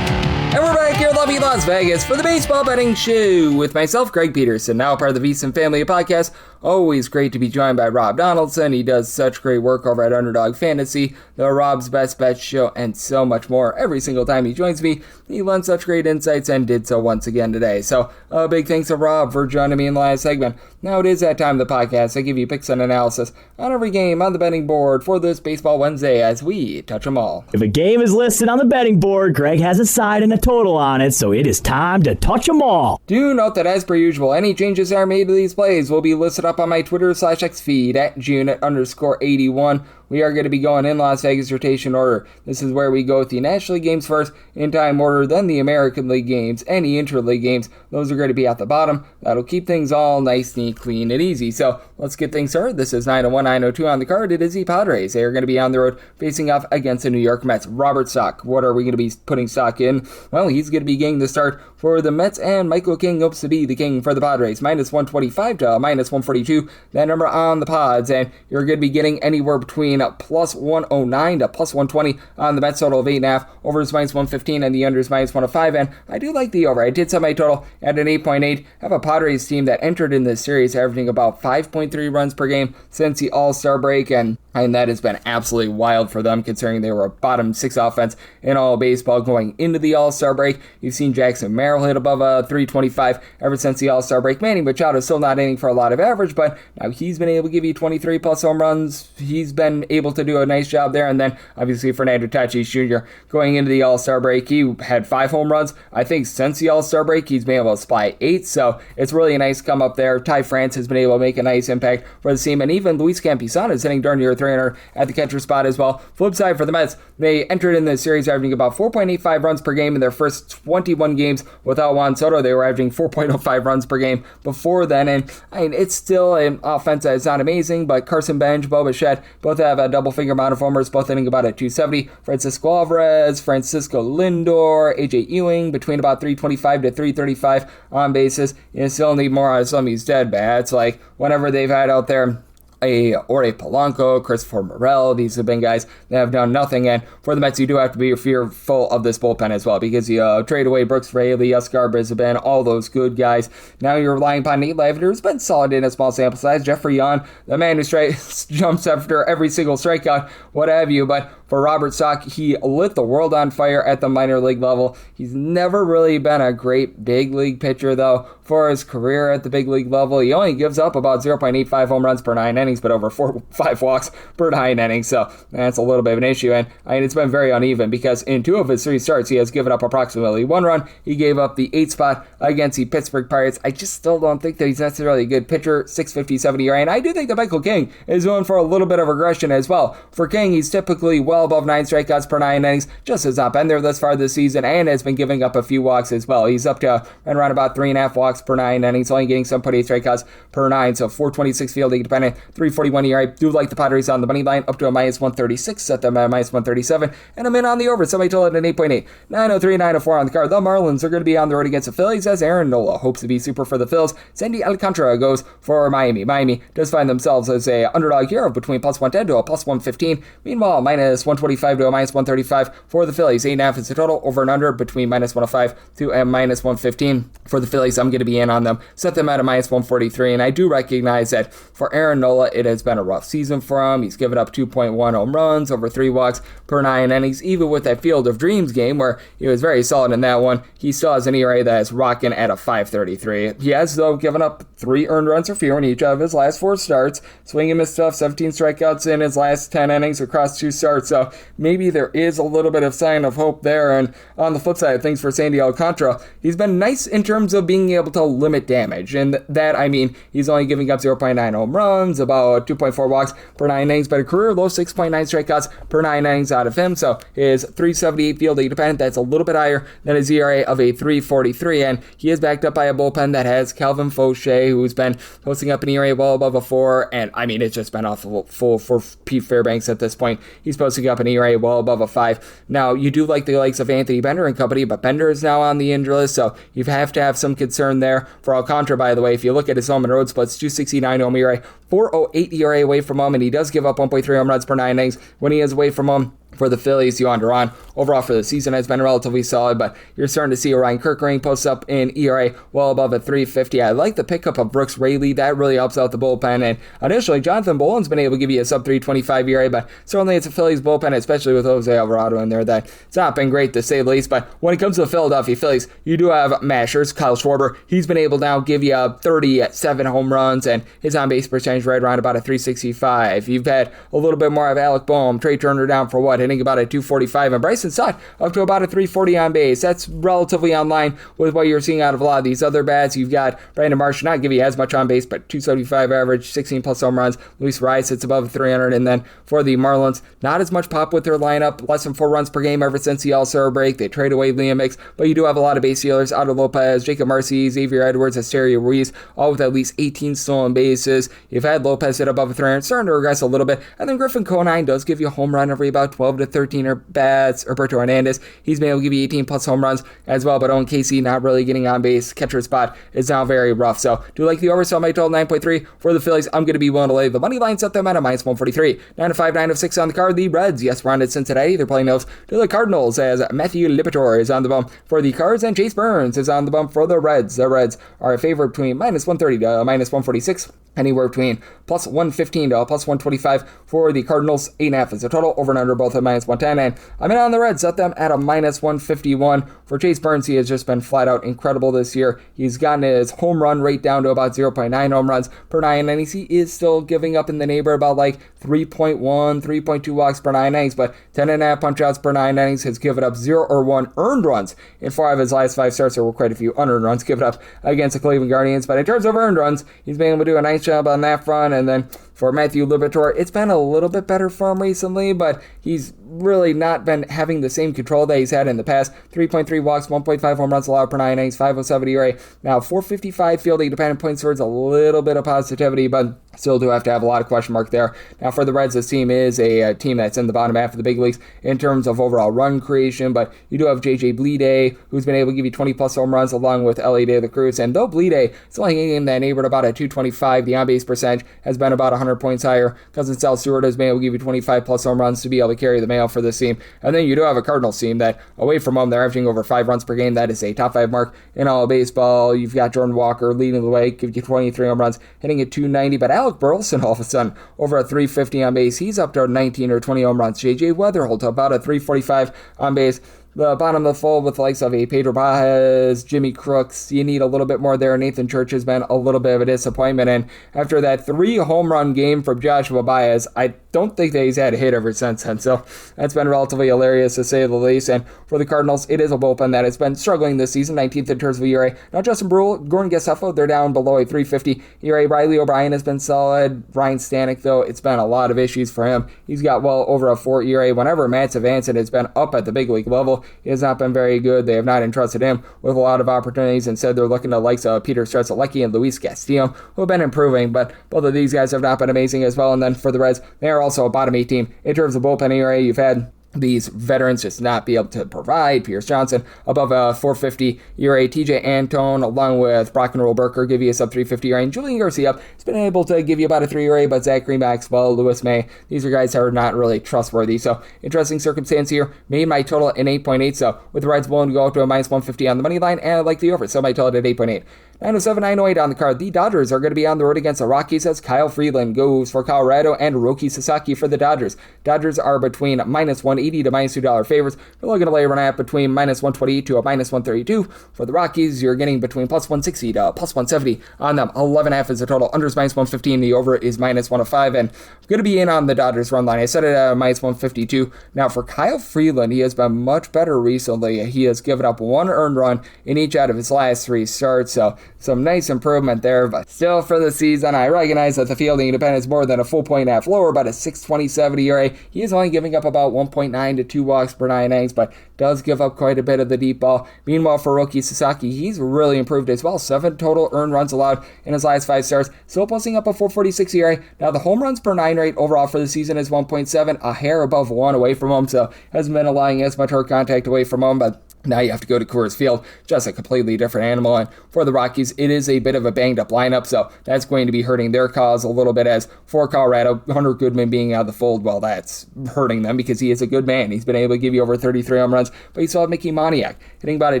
And we're back here in lovely Las Vegas for the Baseball Betting Show with myself, Greg Peterson, now part of the VSiN Family Podcast. Always great to be joined by Rob Donaldson. He does such great work over at Underdog Fantasy, the Rob's Best Bets Show, and so much more. Every single time he joins me, he lends such great insights and did so once again today. So a big thanks to Rob for joining me in the last segment. Now it is that time of the podcast. I give you picks and analysis on every game on the betting board for this Baseball Wednesday as we touch them all. If a game is listed on the betting board, Greg has a side and a total on it, so it is time to touch them all. Do note that as per usual, any changes that are made to these plays will be listed up on my Twitter/X feed at Junit_81. We are going to be going in Las Vegas rotation order. This is where we go with the National League games first in time order, then the American League games, any interleague games. Those are going to be at the bottom. That'll keep things all nice, neat, clean, and easy. So let's get things started. This is 901, 902 on the card. It is the Padres. They are going to be on the road facing off against the New York Mets. Robert Stock. What are we going to be putting stock in? Well, he's going to be getting the start for the Mets, and Michael King hopes to be the king for the Padres. -125 to -142. That number on the Pods, and you're going to be getting anywhere between +109 to +120 on the Mets total of 8.5. Over is -115 and the under is -105. And I do like the over. I did set my total at an 8.8. I have a Padres team that entered in this series averaging about 5.3 runs per game since the All-Star break, and And that has been absolutely wild for them, considering they were a bottom 6 offense in all of baseball going into the All-Star break. You've seen Jackson Merrill hit above a 325 ever since the All-Star break. Manny Machado is still not hitting for a lot of average, but now he's been able to give you 23 plus home runs. He's been able to do a nice job there. And then obviously Fernando Tatis Jr. going into the All-Star break, he had 5 home runs. I think since the All-Star break, he's been able to supply 8. So it's really a nice come up there. Ty France has been able to make a nice impact for the team. And even Luis Campusano is hitting darn near 300 at the catcher spot as well. Flip side for the Mets, they entered in the series averaging about 4.85 runs per game in their first 21 games without Juan Soto. They were averaging 4.05 runs per game before then, and I mean, it's still an offense that is not amazing, but Carson Bench, Bo Bichette, both have a double-figure amount of homers, both hitting about at 270. Francisco Alvarez, Francisco Lindor, AJ Ewing, between about 325 to 335 on bases. You still need more out of some of these dead bats, like whenever they've had out there Ore Polanco, Christopher Morel. These have been guys that have done nothing. And for the Mets, you do have to be fearful of this bullpen as well, because you trade away Brooks Raley, Oscar Brisbane, all those good guys. Now you're relying upon Nate Lavender, who's been solid in a small sample size. Jeffrey Young, the man who jumps after every single strikeout, what have you. But for Robert Stock, he lit the world on fire at the minor league level. He's never really been a great big league pitcher, though. For his career at the big league level, he only gives up about 0.85 home runs per 9 innings, but over 5 walks per 9 innings, so that's a little bit of an issue. And I mean, it's been very uneven, because in 2 of his 3 starts, he has given up approximately 1 run. He gave up the 8th spot against the Pittsburgh Pirates. I just still don't think that he's necessarily a good pitcher. 6.57 ERA, and I do think that Michael King is going for a little bit of regression as well. For King, he's typically well above 9 strikeouts per 9 innings, just has not been there thus far this season, and has been giving up a few walks as well. He's up to around about 3.5 walks per 9 innings, only getting 7.8 strikeouts per 9, so 426 fielding dependent, 341 ERA. Do like the Padres on the money line, up to a minus 136, set them at minus 137, and I'm in on the over, somebody told it an 8.8. 903, 904 on the card. The Marlins are going to be on the road against the Phillies, as Aaron Nola hopes to be super for the Phils. Sandy Alcantara goes for Miami. Miami does find themselves as a underdog here of between plus 110 to a plus 115. Meanwhile, minus 125 to a minus 135 for the Phillies. 8.5 is the total, over and under between minus 105 to a minus 115 for the Phillies. I'm going to be in on them, set them at a minus 143, and I do recognize that for Aaron Nola, it has been a rough season for him. He's given up 2.1 home runs, over 3 walks per 9 innings. Even with that Field of Dreams game where he was very solid in that one, he still has an ERA that is rocking at a 5.33. He has, though, given up 3 earned runs or fewer in each of his last 4 starts. Swing and miss stuff, 17 strikeouts in his last 10 innings across 2 starts. So maybe there is a little bit of sign of hope there. And on the flip side of things for Sandy Alcantara, he's been nice in terms of being able to limit damage. And that, I mean, he's only giving up 0.9 home runs, about 2.4 walks per 9 innings, but a career low 6.9 strikeouts per 9 innings out of him. So his 378 fielding dependent, that's a little bit higher than his ERA of a 3.43, and he is backed up by a bullpen that has Calvin Fauché, who's been posting up an ERA well above a 4, and I mean, it's just been awful full for Pete Fairbanks at this point. He's posting up an ERA well above a 5. Now, you do like the likes of Anthony Bender and company, but Bender is now on the injury list, so you have to have some concern there. For Alcantara, by the way, if you look at his home and road splits, 269 home ERA, 4.08 ERA away from him, and he does give up 1.3 home runs per 9 innings when he is away from him. For the Phillies, Yohan Duran, overall for the season has been relatively solid, but you're starting to see Ryan Kirkering post up in ERA well above a 3.50. I like the pickup of Brooks Raley. That really helps out the bullpen. And additionally, Jonathan Boland's been able to give you a sub 3.25 ERA, but certainly it's a Phillies bullpen, especially with Jose Alvarado in there, that it's not been great to say the least. But when it comes to the Philadelphia Phillies, you do have mashers. Kyle Schwarber, he's been able to now give you 37 home runs, and his on-base percentage right around about a 3.65. You've had a little bit more of Alec Boehm, Trey Turner down for what, hitting about a 2.45, and Bryson Stott up to about a 3.40 on base. That's relatively on line with what you're seeing out of a lot of these other bats. You've got Brandon Marsh, not give you as much on base, but 275 average, 16 plus home runs. Luis Rice sits above 300, and then for the Marlins, not as much pop with their lineup, less than 4 runs per game ever since the All-Star break. They trade away Liam Mix, but you do have a lot of base stealers. Otto Lopez, Jacob Marcy, Xavier Edwards, Asterio Ruiz, all with at least 18 stolen bases. You've had Lopez hit above 300, starting to regress a little bit, and then Griffin Conine does give you a home run every about 12 to 13 or bats. Roberto Hernandez, he's been able to give you 18 plus home runs as well, but Owen Casey not really getting on base. Catcher spot is now very rough. So do you like the over? So my total 9.3 for the Phillies. I'm going to be willing to lay the money line, set them at a minus 143. 9-5, 9-6 on the card. The Reds, yes, we're on at Cincinnati. They're playing those to the Cardinals, as Matthew Liberatore is on the bump for the Cards, and Chase Burns is on the bump for the Reds. The Reds are a favorite between minus 130 to minus 146. anywhere between plus 115 to plus 125 for the Cardinals. 8.5 is the total. Over and under both at minus 110. And I'm in on the Reds. Set them at a minus 151. For Chase Burns, he has just been flat out incredible this year. He's gotten his home run rate down to about 0.9 home runs per 9 innings. He is still giving up in the neighborhood about like 3.1, 3.2 walks per 9 innings, but 10.5 punch outs per 9 innings, has given up 0 or 1 earned runs in 4 of his last 5 starts. There were quite a few unearned runs given up against the Cleveland Guardians, but in terms of earned runs, he's been able to do a nice job on that front. And then for Matthew Liberatore, it's been a little bit better for him recently, but he's really not been having the same control that he's had in the past. 3.3 walks, 1.5 home runs allowed per 9 innings, 5.07 ERA. Now, 455 fielding dependent points towards a little bit of positivity, but still do have to have a lot of question mark there. Now, for the Reds, this team is a team that's in the bottom half of the big leagues in terms of overall run creation, but you do have J.J. Bleday, who's been able to give you 20-plus home runs along with Ellie De La Cruz, and though Bleday is only hitting in that neighborhood about a 225, the on-base percentage has been about 100 points higher. Cousin Sal Stewart has been able to give you 25-plus home runs to be able to carry the mail for this team. And then you do have a Cardinals team that, away from home, they're averaging over 5 runs per game. That is a top 5 mark in all of baseball. You've got Jordan Walker leading the way, gives you 23 home runs, hitting at 290, but Alec Burleson all of a sudden over a 350 on base. He's up to 19 or 20 home runs. J.J. Weatherholt about a 345 on base. The bottom of the fold with the likes of a Pedro Baez, Jimmy Crooks, you need a little bit more there. Nathan Church has been a little bit of a disappointment, and after that 3 home run game from Joshua Baez, I don't think that he's had a hit ever since then, so that's been relatively hilarious to say the least. And for the Cardinals, it is a bullpen that has been struggling this season, 19th in terms of ERA. Now Justin Brule, Gordon Geseffo, they're down below a 350 ERA. Riley O'Brien has been solid. Ryan Stanek, though, it's been a lot of issues for him. He's got well over a 4 ERA. Whenever Matt Savanson has been up at the big league level, he has not been very good. They have not entrusted him with a lot of opportunities. Instead, they're looking to the likes of Peter Strzelecki and Luis Castillo, who have been improving, but both of these guys have not been amazing as well. And then for the Reds, they are also a bottom 8 team in terms of bullpen ERA. You've had these veterans just not be able to provide. Pierce Johnson above a 450 ERA. TJ Antone along with Brock and Roll Burker give you a sub 350 ERA. And Julian Garcia has been able to give you about a 3 ERA, but Zachary Maxwell, Lewis May, these are guys that are not really trustworthy. So interesting circumstance here. Made my total in 8.8. So with the Reds willing to go up to a minus 150 on the money line, and I like the over. So my total at 8.8. 907, 908 on the card. The Dodgers are going to be on the road against the Rockies as Kyle Freeland goes for Colorado and Roki Sasaki for the Dodgers. Dodgers are between minus 180 to minus $2 favorites. They're looking to lay around at between minus 128 to a minus 132. For the Rockies, you're getting between plus 160 to plus 170 on them. 11.5 is the total. Unders minus 115. The over is minus 105. And I'm going to be in on the Dodgers run line. I set it at minus 152. Now for Kyle Freeland, he has been much better recently. He has given up 1 earned run in each out of his last 3 starts. So some nice improvement there, but still for the season, I recognize that the fielding independence is more than a full point and a half lower, but a 627 ERA. He is only giving up about 1.9 to 2 walks per 9 innings, but does give up quite a bit of the deep ball. Meanwhile, for Roki Sasaki, he's really improved as well. 7 total earned runs allowed in his last 5 starts, still posting up a 446 ERA. Now, the home runs per 9 rate overall for the season is 1.7, a hair above 1 away from him, so hasn't been allowing as much hard contact away from him, but now you have to go to Coors Field, just a completely different animal. And for the Rockies, it is a bit of a banged-up lineup, so that's going to be hurting their cause a little bit. As for Colorado, Hunter Goodman being out of the fold, well, that's hurting them because he is a good man. He's been able to give you over 33 home runs, but you still have Mickey Moniak hitting about a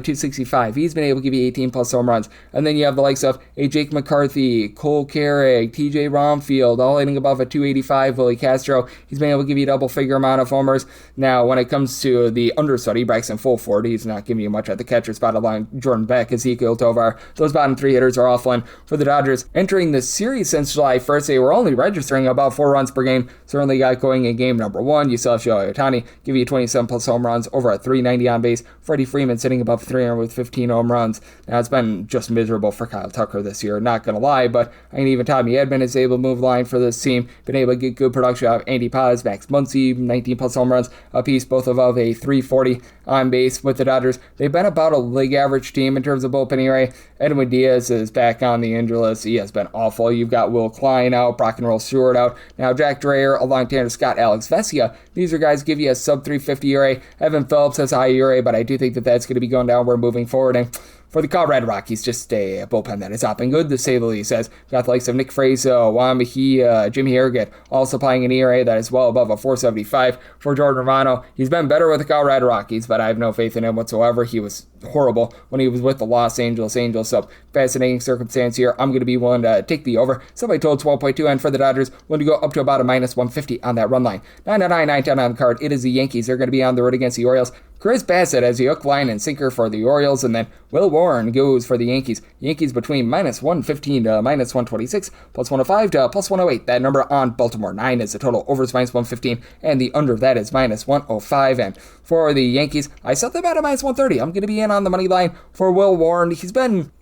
265. He's been able to give you 18-plus home runs. And then you have the likes of a Jake McCarthy, Cole Carrick, TJ Romfield, all hitting above a 285. Willie Castro, he's been able to give you a double-figure amount of homers. Now, when it comes to the understudy, Braxton Fulford, he's not giving you much at the catcher spot along Jordan Beck, Ezekiel Tovar. Those bottom 3 hitters are awful. And for the Dodgers, entering the series since July 1st, they were only registering about 4 runs per game. Certainly got going in game number 1. You still have Shohei Ohtani give you 27-plus home runs, over a 390 on base. Freddie Freeman sitting above 300 with 15 home runs. Now, it's been just miserable for Kyle Tucker this year, not going to lie, but I mean, even Tommy Edman is able to move the line for this team, been able to get good production out of Andy Paz, Max Muncy, 19-plus home runs apiece, both above a 340 on base with the Dodgers. They've been about a league average team in terms of bullpen ERA. Edwin Diaz is back on the injury list. He has been awful. You've got Will Klein out, Brock and Roll Stewart out. Now Jack Dreyer, along Tanner Scott, Alex Vesia. These are guys give you a sub 350 ERA. Evan Phillips has a high ERA, but I do think that that's going to be going downward moving forward. And for the Colorado Rockies, just a bullpen that has not been good, to say the least. As got the likes of Nick Frazo, Juan Mejia, Jimmy Harrigan, all supplying an ERA that is well above a 475 for Jordan Romano. He's been better with the Colorado Rockies, but I have no faith in him whatsoever. He was horrible when he was with the Los Angeles Angels. So fascinating circumstance here. I'm going to be willing to take the over. Somebody told 12.2, and for the Dodgers, willing to go up to about a minus 150 on that run line. 9-9, 9-10 on the card. It is the Yankees. They're going to be on the road against the Orioles. Chris Bassett as the hook, line, and sinker for the Orioles, and then Will Warren goes for the Yankees. Yankees between minus 115 to minus 126, plus 105 to plus 108. That number on Baltimore. 9 is the total. Over is minus 115, and the under that is minus 105. And for the Yankees, I set them at a minus 130. I'm going to be in on the money line for Will Warren. He's been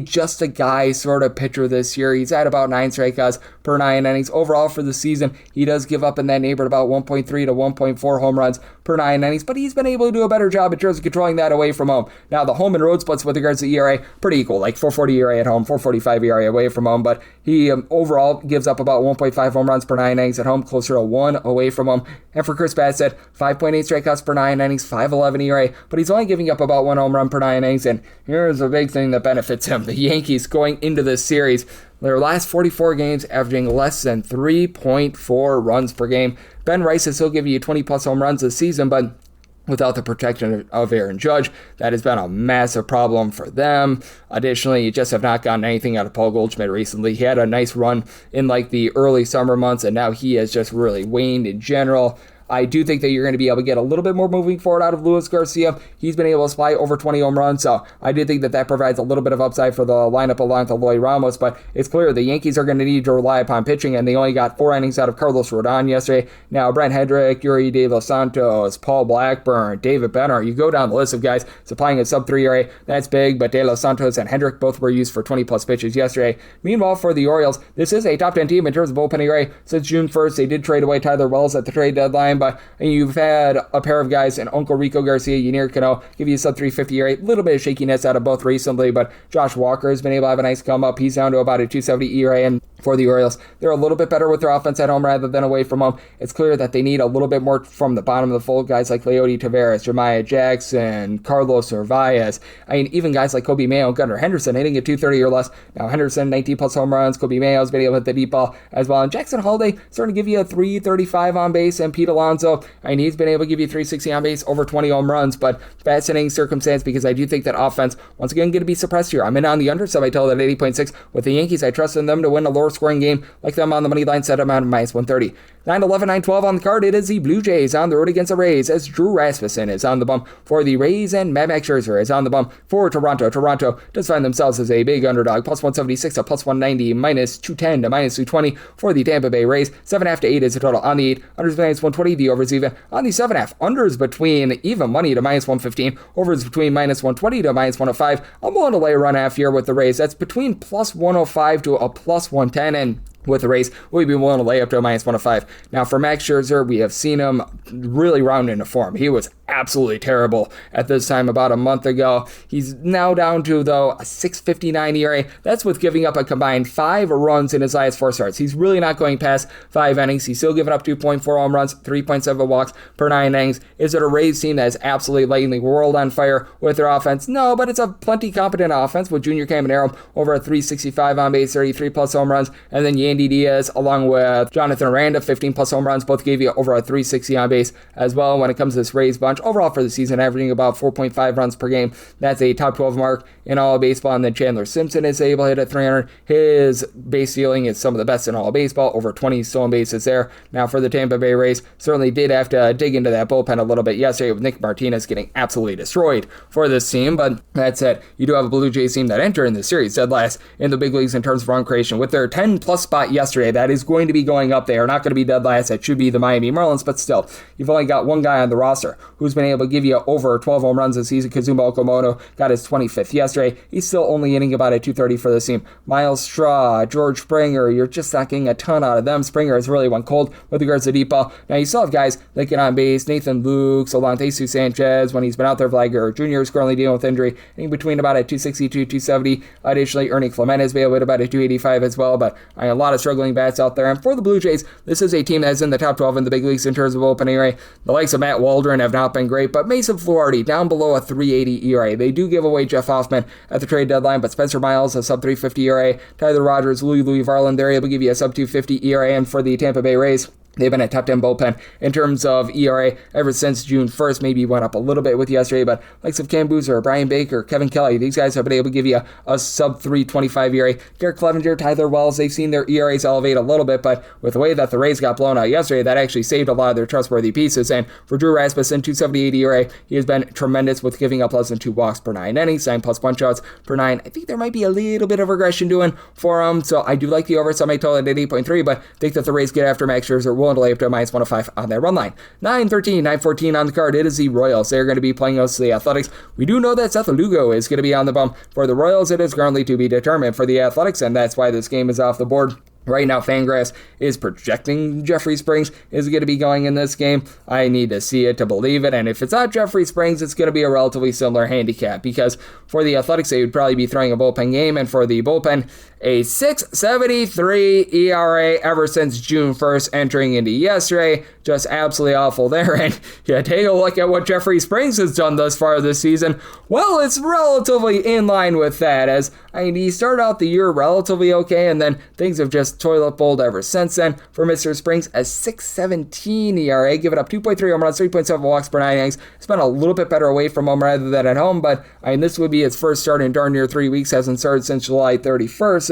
just a guy sort of pitcher this year. He's at about 9 strikeouts per 9 innings. Overall for the season, he does give up in that neighborhood about 1.3 to 1.4 home runs per 9 innings, but he's been able to do a better job in terms of controlling that away from home. Now, the home and road splits with regards to ERA, pretty equal, like 4.40 ERA at home, 4.45 ERA away from home, but he overall gives up about 1.5 home runs per 9 innings at home, closer to 1 away from home. And for Chris Bassett, 5.8 strikeouts per 9 innings, 5.11 ERA, but he's only giving up about 1 home run per 9 innings, and here's a big thing that benefits him. The Yankees going into this series, their last 44 games averaging less than 3.4 runs per game. Ben Rice has still given you 20-plus home runs this season, but without the protection of Aaron Judge, that has been a massive problem for them. Additionally, you just have not gotten anything out of Paul Goldschmidt recently. He had a nice run in like the early summer months, and now he has just really waned in general. I do think that you're going to be able to get a little bit more moving forward out of Luis Garcia. He's been able to supply over 20 home runs, so I do think that that provides a little bit of upside for the lineup along with Eloy Ramos, but it's clear the Yankees are going to need to rely upon pitching, and they only got 4 innings out of Carlos Rodon yesterday. Now, Brent Hendrick, Yuri De Los Santos, Paul Blackburn, David Benner, you go down the list of guys supplying a sub-3 ERA. That's big, but De Los Santos and Hendrick both were used for 20-plus pitches yesterday. Meanwhile, for the Orioles, this is a top-10 team in terms of bullpen ERA. Since June 1st, they did trade away Tyler Wells at the trade deadline, but you've had a pair of guys in Uncle Rico Garcia, Ynier Cano, give you a sub-350 ERA. A little bit of shakiness out of both recently, but Josh Walker has been able to have a nice come up. He's down to about a 270 ERA, and for the Orioles, they're a little bit better with their offense at home rather than away from home. It's clear that they need a little bit more from the bottom of the fold, guys like Leody Taveras, Jeremiah Jackson, Carlos Narvaez. I mean, even guys like Kobe Mayo, Gunnar Henderson hitting at 230 or less. Now, Henderson, 19-plus home runs. Kobe Mayo's been able to hit the deep ball as well. And Jackson Holiday starting to give you a 335 on base, and Pete Alonso, I mean, he's been able to give you 360 on base, over 20 home runs, but fascinating circumstance because I do think that offense, once again, going to be suppressed here. I'm in on the under, so I tell that 80.6. With the Yankees, I trust in them to win a lower scoring game, like them on the money line, set them out of minus 130. 9-11, 9-12 on the card. It is the Blue Jays on the road against the Rays as Drew Rasmussen is on the bump for the Rays and Max Scherzer is on the bump for Toronto. Toronto does find themselves as a big underdog, plus 176 to plus 190, minus 210 to minus 220 for the Tampa Bay Rays. 7.5 to 8 is the total on the 8. Unders minus 120, the overs even on the 7.5. Unders between even money to minus 115, overs between minus 120 to minus 105. I'm willing to lay a run half here with the Rays. That's between plus 105 to a plus 110, and with the Rays, we'd be willing to lay up to a minus 105. Now, for Max Scherzer, we have seen him really round into form. He was absolutely terrible at this time about a month ago. He's now down to, though, a 6.59 ERA. That's with giving up a combined 5 runs in his last 4 starts. He's really not going past 5 innings. He's still giving up 2.4 home runs, 3.7 walks per 9 innings. Is it a Rays team that is absolutely lighting the world on fire with their offense? No, but it's a plenty competent offense with Junior Caminero over a 365 on base, 33-plus home runs, and then Yandy Diaz along with Jonathan Aranda, 15-plus home runs, both gave you over a 360 on base as well when it comes to this Rays bunch. Overall for the season, averaging about 4.5 runs per game. That's a top 12 mark in all of baseball. And then Chandler Simpson is able to hit at 300. His base stealing is some of the best in all of baseball, over 20 stolen bases there. Now for the Tampa Bay Rays, certainly did have to dig into that bullpen a little bit yesterday with Nick Martinez getting absolutely destroyed for this team. But that said, you do have a Blue Jays team that entered in the series dead last in the big leagues in terms of run creation. With their 10-plus spot yesterday, that is going to be going up. They are not going to be dead last. That should be the Miami Marlins, but still, you've only got one guy on the roster who's been able to give you over 12 home runs this season. Kazuma Okamoto got his 25th yesterday. He's still only hitting about a 230 for this team. Miles Straw, George Springer, you're just not getting a ton out of them. Springer has really went cold with regards to deep ball. Now, you still have guys that get on base. Nathan Luke, Solantesu Sanchez, when he's been out there, Vlager Jr. is currently dealing with injury, in between about a 262, 270. Additionally, Ernie Clement has been able to hit about a 285 as well, but a lot of struggling bats out there. And for the Blue Jays, this is a team that's in the top 12 in the big leagues in terms of open ERA. The likes of Matt Waldron have not been great, but Mason Fluharty down below a 3.80 ERA. They do give away Jeff Hoffman at the trade deadline, but Spencer Miles a sub 3.50 ERA. Tyler Rogers, Louis Varland, they're able to give you a sub 2.50 ERA. And for the Tampa Bay Rays, They've been a top 10 bullpen in terms of ERA ever since June 1st. Maybe went up a little bit with yesterday, but likes of Cam Boozer, Brian Baker, Kevin Kelly, these guys have been able to give you a sub 3.25 ERA. Garrett Clevenger, Tyler Wells, they've seen their ERAs elevate a little bit, but with the way that the Rays got blown out yesterday, that actually saved a lot of their trustworthy pieces. And for Drew Rasmussen, 2.78 ERA, he has been tremendous with giving up less than 2 walks per 9 innings, 9+ punch-outs per 9. I think there might be a little bit of regression doing for him, so I do like the over. Some may total at 8.3, but think that the Rays get after Max Scherzer, willing to lay up to a -105 on that run line. 9-13, 9-14 on the card. It is the Royals. They're going to be playing us the Athletics. We do know that Seth Lugo is going to be on the bump for the Royals. It is currently to be determined for the Athletics, and that's why this game is off the board. Right now, Fangraphs is projecting Jeffrey Springs is going to be going in this game. I need to see it to believe it, and if it's not Jeffrey Springs, it's going to be a relatively similar handicap, because for the Athletics, they would probably be throwing a bullpen game, and for the bullpen, a 6.73 ERA ever since June 1st entering into yesterday. Just absolutely awful there. And yeah, take a look at what Jeffrey Springs has done thus far this season. Well, it's relatively in line with that, as he started out the year relatively okay, and then things have just toilet bowled ever since then. For Mr. Springs, a 6.17 ERA, giving up 2.3 home runs, 3.7 walks per 9 innings. It's been a little bit better away from home rather than at home, but this would be his first start in darn near 3 weeks. Hasn't started since July 31st.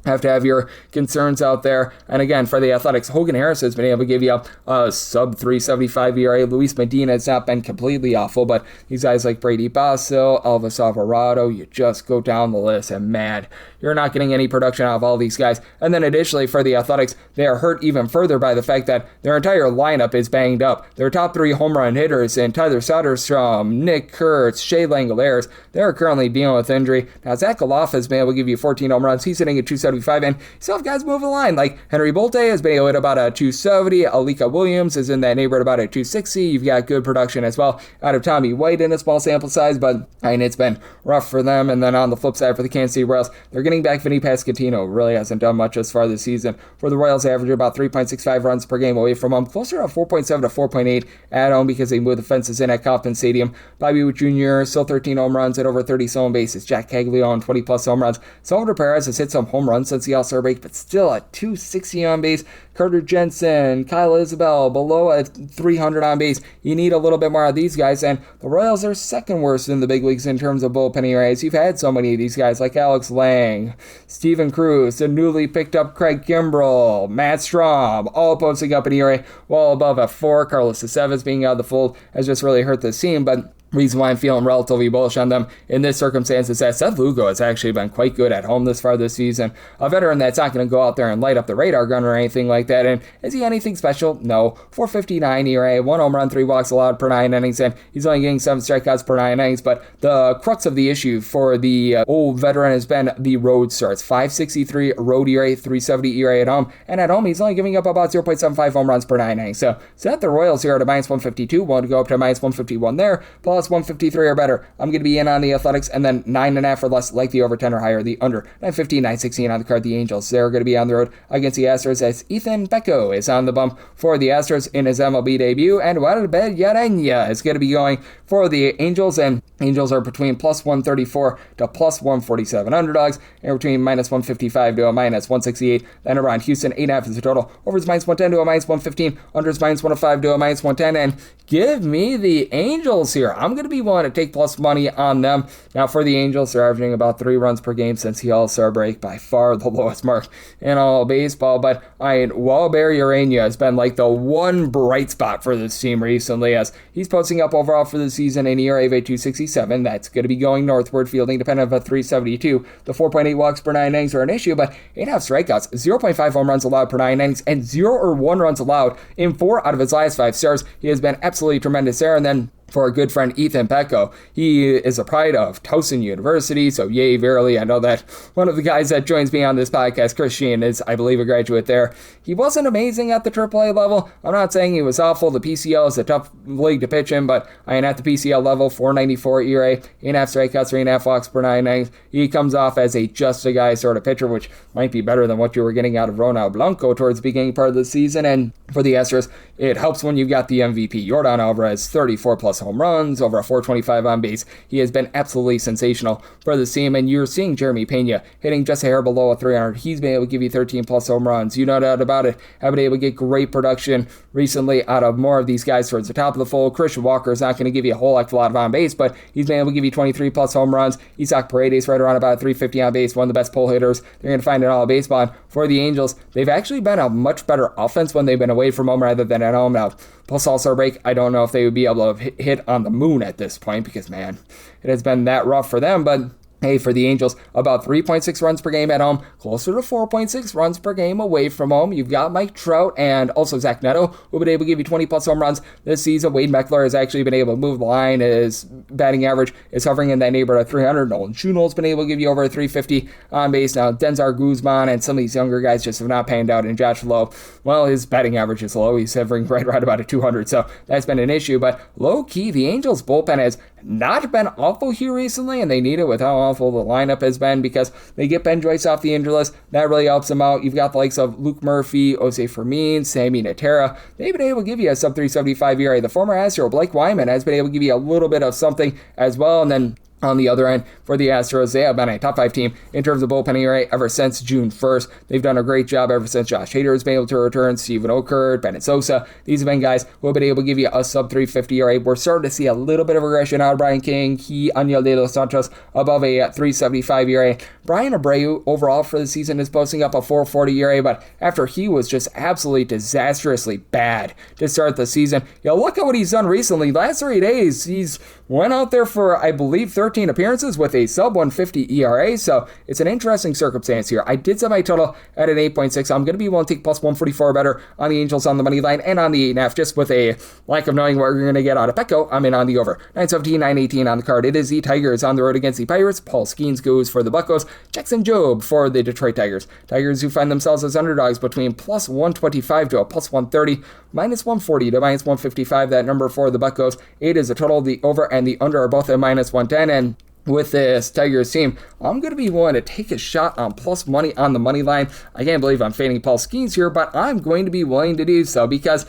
Have to have your concerns out there. And again, for the Athletics, Hogan Harris has been able to give you a sub 3.75 ERA. Luis Medina has not been completely awful, but these guys like Brady Basso, Elvis Alvarado, you just go down the list, and man, you're not getting any production out of all these guys. And then additionally, for the Athletics, they are hurt even further by the fact that their entire lineup is banged up. Their top 3 home run hitters in Tyler Soderstrom, Nick Kurtz, Shea Langoliers, they're currently dealing with injury. Now, Zach Olof has been able to give you 14 home runs. He's hitting at 275, and you still have guys moving the line, like Henry Bolte has been able to hit about a 270. Alika Williams is in that neighborhood about a 260. You've got good production as well out of Tommy White in a small sample size, but it's been rough for them. And then on the flip side, for the Kansas City Royals, they're getting back Vinny Pasquantino. Really hasn't done much as far this season. For the Royals, they average about 3.65 runs per game away from home, closer to 4.7 to 4.8 at home, because they moved the fences in at Kauffman Stadium. Bobby Witt Jr. still 13 home runs at over 30 stolen bases. Jack Caglione 20+ home runs. Salvador Perez has hit some home runs since the All-Star break, but still at 260 on base. Carter Jensen, Kyle Isabel below at 300 on base. You need a little bit more of these guys, and the Royals are second worst in the big leagues in terms of bullpen ERAs. You've had so many of these guys like Alex Lang, Steven Cruz, the newly picked up Craig Kimbrell, Matt Strahm, all posting up an ERA well above a 4. Carlos Aceves being out of the fold has just really hurt this team, but reason why I'm feeling relatively bullish on them in this circumstance is that Seth Lugo has actually been quite good at home this far this season. A veteran that's not going to go out there and light up the radar gun or anything like that. And is he anything special? No. 4.59 ERA, 1 home run, 3 walks allowed per 9 innings, and he's only getting 7 strikeouts per 9 innings. But the crux of the issue for the old veteran has been the road starts. 5.63 road ERA, 3.70 ERA at home, and at home he's only giving up about 0.75 home runs per 9 innings. So set the Royals here at a -152, want to go up to a -151 there, plus 153 or better. I'm going to be in on the Athletics, and then 9.5 or less, like the over 10 or higher, the under 9.15, 9.16 on the card. The Angels, they're going to be on the road against the Astros, as Ethan Becco is on the bump for the Astros in his MLB debut, and Walber Yarena is going to be going for the Angels, and Angels are between plus 134 to plus 147 underdogs, and between -155 to a -168. Then around Houston, 8.5 is the total. Over is -110 to a -115. Under is -105 to a -110, and give me the Angels here. I'm going to be willing to take plus money on them. Now, for the Angels, they're averaging about 3 runs per game since the All-Star break, by far the lowest mark in all of baseball. But Walber Yarena has been like the one bright spot for this team recently, as he's posting up overall for the season an ERA of 2.67. That's going to be going northward, fielding dependent of a 3.72. The 4.8 walks per 9 innings are an issue, but 8.5 strikeouts, 0.5 home runs allowed per 9 innings, and 0 or 1 runs allowed in 4 out of his last 5 starts. He has been absolutely tremendous there. And then for our good friend Ethan Becco, he is a pride of Towson University, so yay, verily. I know that one of the guys that joins me on this podcast, Chris Sheehan, is, I believe, a graduate there. He wasn't amazing at the AAA level. I'm not saying he was awful. The PCL is a tough league to pitch in, but at the PCL level, 4.94 ERA, 8.5 strikeouts, 3.5 walks per 9 innings. He comes off as a just-a-guy sort of pitcher, which might be better than what you were getting out of Ronald Blanco towards the beginning part of the season. And for the Astros, it helps when you've got the MVP, Yordan Alvarez, 34+ home runs, over a 425 on base. He has been absolutely sensational for this team, and you're seeing Jeremy Pena hitting just a hair below a 300. He's been able to give you 13 plus home runs. You no doubt about it. Have been able to get great production recently out of more of these guys towards the top of the fold. Christian Walker is not going to give you a whole heck of a lot of on base, but he's been able to give you 23 plus home runs. Isaac Paredes right around about 350 on base, one of the best pull hitters they're going to find in all of baseball. And for the Angels, they've actually been a much better offense when they've been away from home rather than at home. Now, plus All-Star break, I don't know if they would be able to hit on the moon at this point because, man, it has been that rough for them, but hey, for the Angels, about 3.6 runs per game at home, closer to 4.6 runs per game away from home. You've got Mike Trout and also Zach Neto, who have been able to give you 20 plus home runs this season. Wade Meckler has actually been able to move the line. His batting average is hovering in that neighborhood of 300. Nolan Schunel's been able to give you over 350 on base. Now, Denzar Guzman and some of these younger guys just have not panned out. And Josh Lowe, well, his batting average is low. He's hovering right around about a 200, so that's been an issue. But low-key, the Angels' bullpen has not been awful here recently, and they need it with how awful the lineup has been because they get Ben Joyce off the injury list. That really helps them out. You've got the likes of Luke Murphy, Jose Fermin, Sammy Natera. They've been able to give you a sub-375 ERA. The former Astro, Blake Wyman, has been able to give you a little bit of something as well, and then on the other end, for the Astros, they have been a top 5 team in terms of bullpen ERA ever since June 1st. They've done a great job ever since Josh Hader has been able to return, Steven Okert, Bennett Sosa. These have been guys who have been able to give you a sub-350 ERA. We're starting to see a little bit of regression out of Brian King. Aniel De Los Santos above a 375 ERA. Brian Abreu overall for the season is posting up a 440 ERA, but after he was just absolutely disastrously bad to start the season, look at what he's done recently. Last 3 days, he's went out there for, I believe, 13 appearances with a sub-150 ERA, so it's an interesting circumstance here. I did set my total at an 8.6. I'm going to be willing to take plus 144 or better on the Angels on the money line and on the 8.5, just with a lack of knowing what we're going to get out of Petco. I'm in on the over. 917, 918 on the card. It is the Tigers on the road against the Pirates. Paul Skeens goes for the Buccos. Jackson Jobe for the Detroit Tigers. Tigers who find themselves as underdogs between plus 125 to a plus 130, minus 140 to minus 155. That number for the Buccos. 8 is the total. The over and the under are both at minus 110, and with this Tigers team, I'm going to be willing to take a shot on plus money on the money line. I can't believe I'm fading Paul Skeens here, but I'm going to be willing to do so because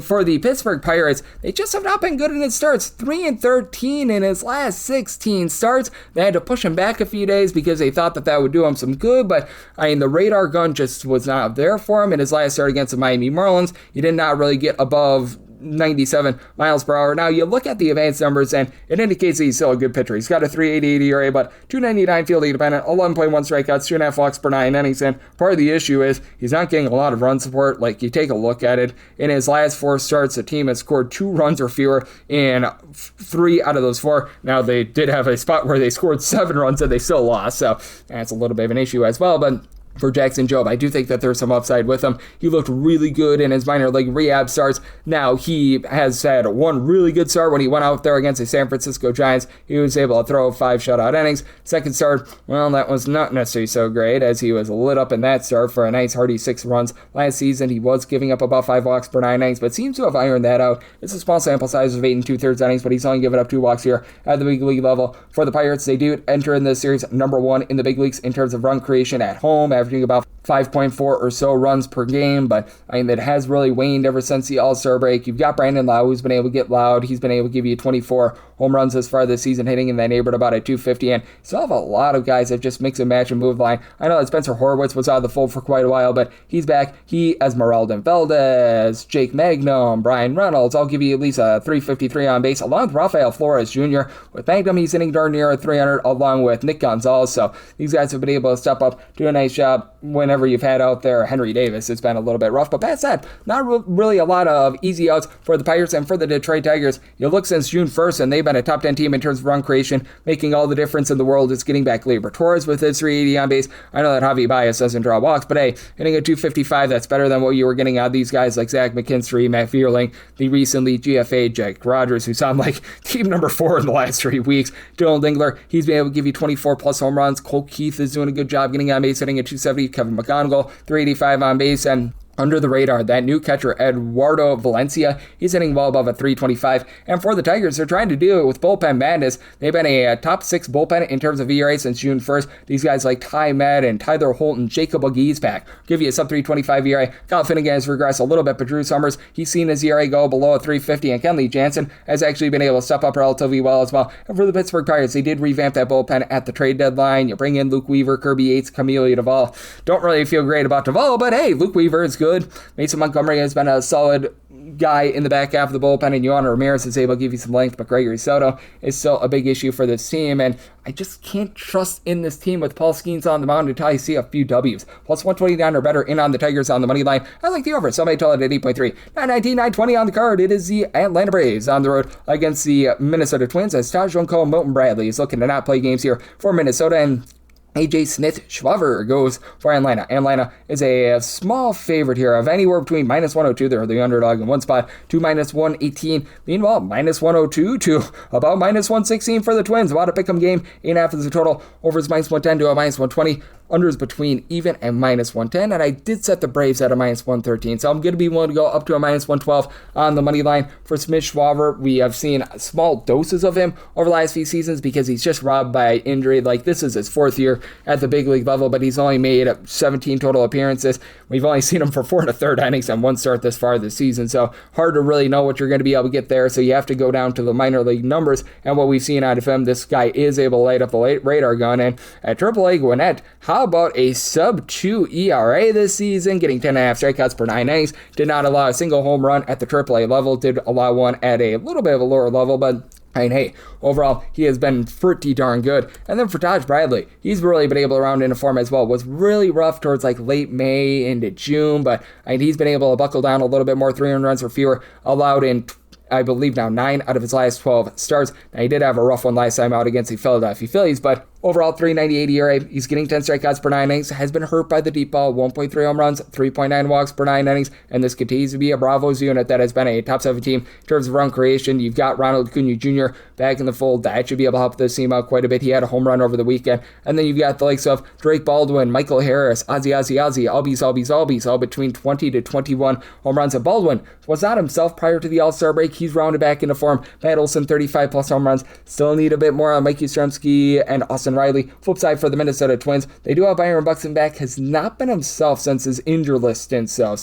for the Pittsburgh Pirates, they just have not been good in his starts. 3-13 in his last 16 starts. They had to push him back a few days because they thought that would do him some good, but the radar gun just was not there for him in his last start against the Miami Marlins. He did not really get above 97 miles per hour. Now, you look at the advanced numbers, and it indicates that he's still a good pitcher. He's got a 3.88 ERA, but 2.99 fielding dependent, 11.1 strikeouts, 2.5 walks per 9 innings, and part of the issue is he's not getting a lot of run support. Like, you take a look at it, in his last 4 starts, the team has scored 2 runs or fewer in 3 out of those 4. Now, they did have a spot where they scored 7 runs and they still lost, so that's a little bit of an issue as well, but for Jackson Jobe, I do think that there's some upside with him. He looked really good in his minor league rehab starts. Now, he has had one really good start when he went out there against the San Francisco Giants. He was able to throw 5 shutout innings. Second start, well, that was not necessarily so great as he was lit up in that start for a nice hearty 6 runs. Last season, he was giving up about 5 walks per 9 innings, but seems to have ironed that out. It's a small sample size of 8 2/3 innings, but he's only given up 2 walks here at the big league level. For the Pirates, they do enter in this series number 1 in the big leagues in terms of run creation at home, averaging about 5.4 or so runs per game, but it has really waned ever since the All-Star break. You've got Brandon Lau, who's been able to get loud. He's been able to give you 24 home runs this far this season, hitting in that neighborhood about a 250, and you still have a lot of guys that just mix and match and move the line. I know that Spencer Horwitz was out of the fold for quite a while, but he's back. He, Esmeralda Valdez, Jake Magnum, Brian Reynolds, I'll give you at least a 353 on base, along with Rafael Flores Jr. With Magnum, he's hitting darn near a 300, along with Nick Gonzalez, so these guys have been able to step up, do a nice job whenever you've had out there Henry Davis. It's been a little bit rough, but that said, not really a lot of easy outs for the Pirates and for the Detroit Tigers. You look since June 1st, and they've been a top 10 team in terms of run creation, making all the difference in the world. It's getting back Gleyber Torres with his 380 on base. I know that Javi Baez doesn't draw walks, but hey, hitting a 255, that's better than what you were getting out of these guys like Zach McKinstry, Matt Vierling, the recently GFA Jack Rogers, who sound like team number 4 in the last 3 weeks. Dylan Dingler, he's been able to give you 24 plus home runs. Cole Keith is doing a good job getting on base, hitting a 270. Kevin McGonigal, 385 on base, and under the radar. That new catcher, Eduardo Valencia, he's hitting well above a 325. And for the Tigers, they're trying to deal with bullpen madness. They've been a top 6 bullpen in terms of ERA since June 1st. These guys like Ty Med and Tyler Holton, Jacob Giesbach give you a sub 325 ERA. Kyle Finnegan has regressed a little bit, but Drew Summers, he's seen his ERA go below a 350. And Kenley Jansen has actually been able to step up relatively well as well. And for the Pittsburgh Pirates, they did revamp that bullpen at the trade deadline. You bring in Luke Weaver, Kirby Yates, Camilo Duvall. Don't really feel great about Duvall, but hey, Luke Weaver is good. Mason Montgomery has been a solid guy in the back half of the bullpen, and Yohan Ramirez is able to give you some length, but Gregory Soto is still a big issue for this team, and I just can't trust in this team with Paul Skeens on the mound until I see a few W's. Plus 129 or better in on the Tigers on the money line. I like the over. Somebody told it at 8.3. 919, 920 on the card. It is the Atlanta Braves on the road against the Minnesota Twins, as Taj Junko and Milton Bradley is looking to not play games here for Minnesota, and AJ Smith-Schwaber goes for Atlanta. Atlanta is a small favorite here of anywhere between minus 102, they're the underdog in one spot, to minus 118. Meanwhile, minus 102 to about minus 116 for the Twins. About a pick'em game, 8.5 is the total. Over is minus 110 to a minus 120. Under is between even and minus 110, and I did set the Braves at a minus 113, so I'm going to be willing to go up to a minus 112 on the money line. For Smith-Schwaber, we have seen small doses of him over the last few seasons because he's just robbed by injury. Like, this is his 4th year at the big league level, but he's only made 17 total appearances. We've only seen him for 4 1/3 innings and 1 start this far this season, so hard to really know what you're going to be able to get there, so you have to go down to the minor league numbers, and what we've seen out of him, this guy is able to light up the radar gun, and at AAA Gwinnett, how about a sub-2 ERA this season, getting 10.5 strikeouts per 9 innings, did not allow a single home run at the AAA level, did allow one at a little bit of a lower level, but I mean, hey, overall, he has been pretty darn good. And then for Taj Bradley, he's really been able to round into form as well. It was really rough towards like late May into June, but I mean, he's been able to buckle down a little bit more, 300 runs or fewer, allowed in I believe now 9 out of his last 12 starts. Now, he did have a rough one last time out against the Philadelphia Phillies, but overall 3.98 ERA. He's getting 10 strikeouts per 9 innings, has been hurt by the deep ball, 1.3 home runs, 3.9 walks per 9 innings, and this continues to be a Bravos unit that has been a top 7 team in terms of run creation. You've got Ronald Acuna Jr. back in the fold. That should be able to help this team out quite a bit. He had a home run over the weekend, and then you've got the likes of Drake Baldwin, Michael Harris, Ozzie, Albies, all between 20 to 21 home runs. And Baldwin was not himself prior to the All-Star break. He's rounded back into form. Matt Olson, 35 plus home runs. Still need a bit more on Mikey Yastrzemski and Austin Riley. Flip side for the Minnesota Twins, they do have Byron Buxton back. Has not been himself since his injury list stint. So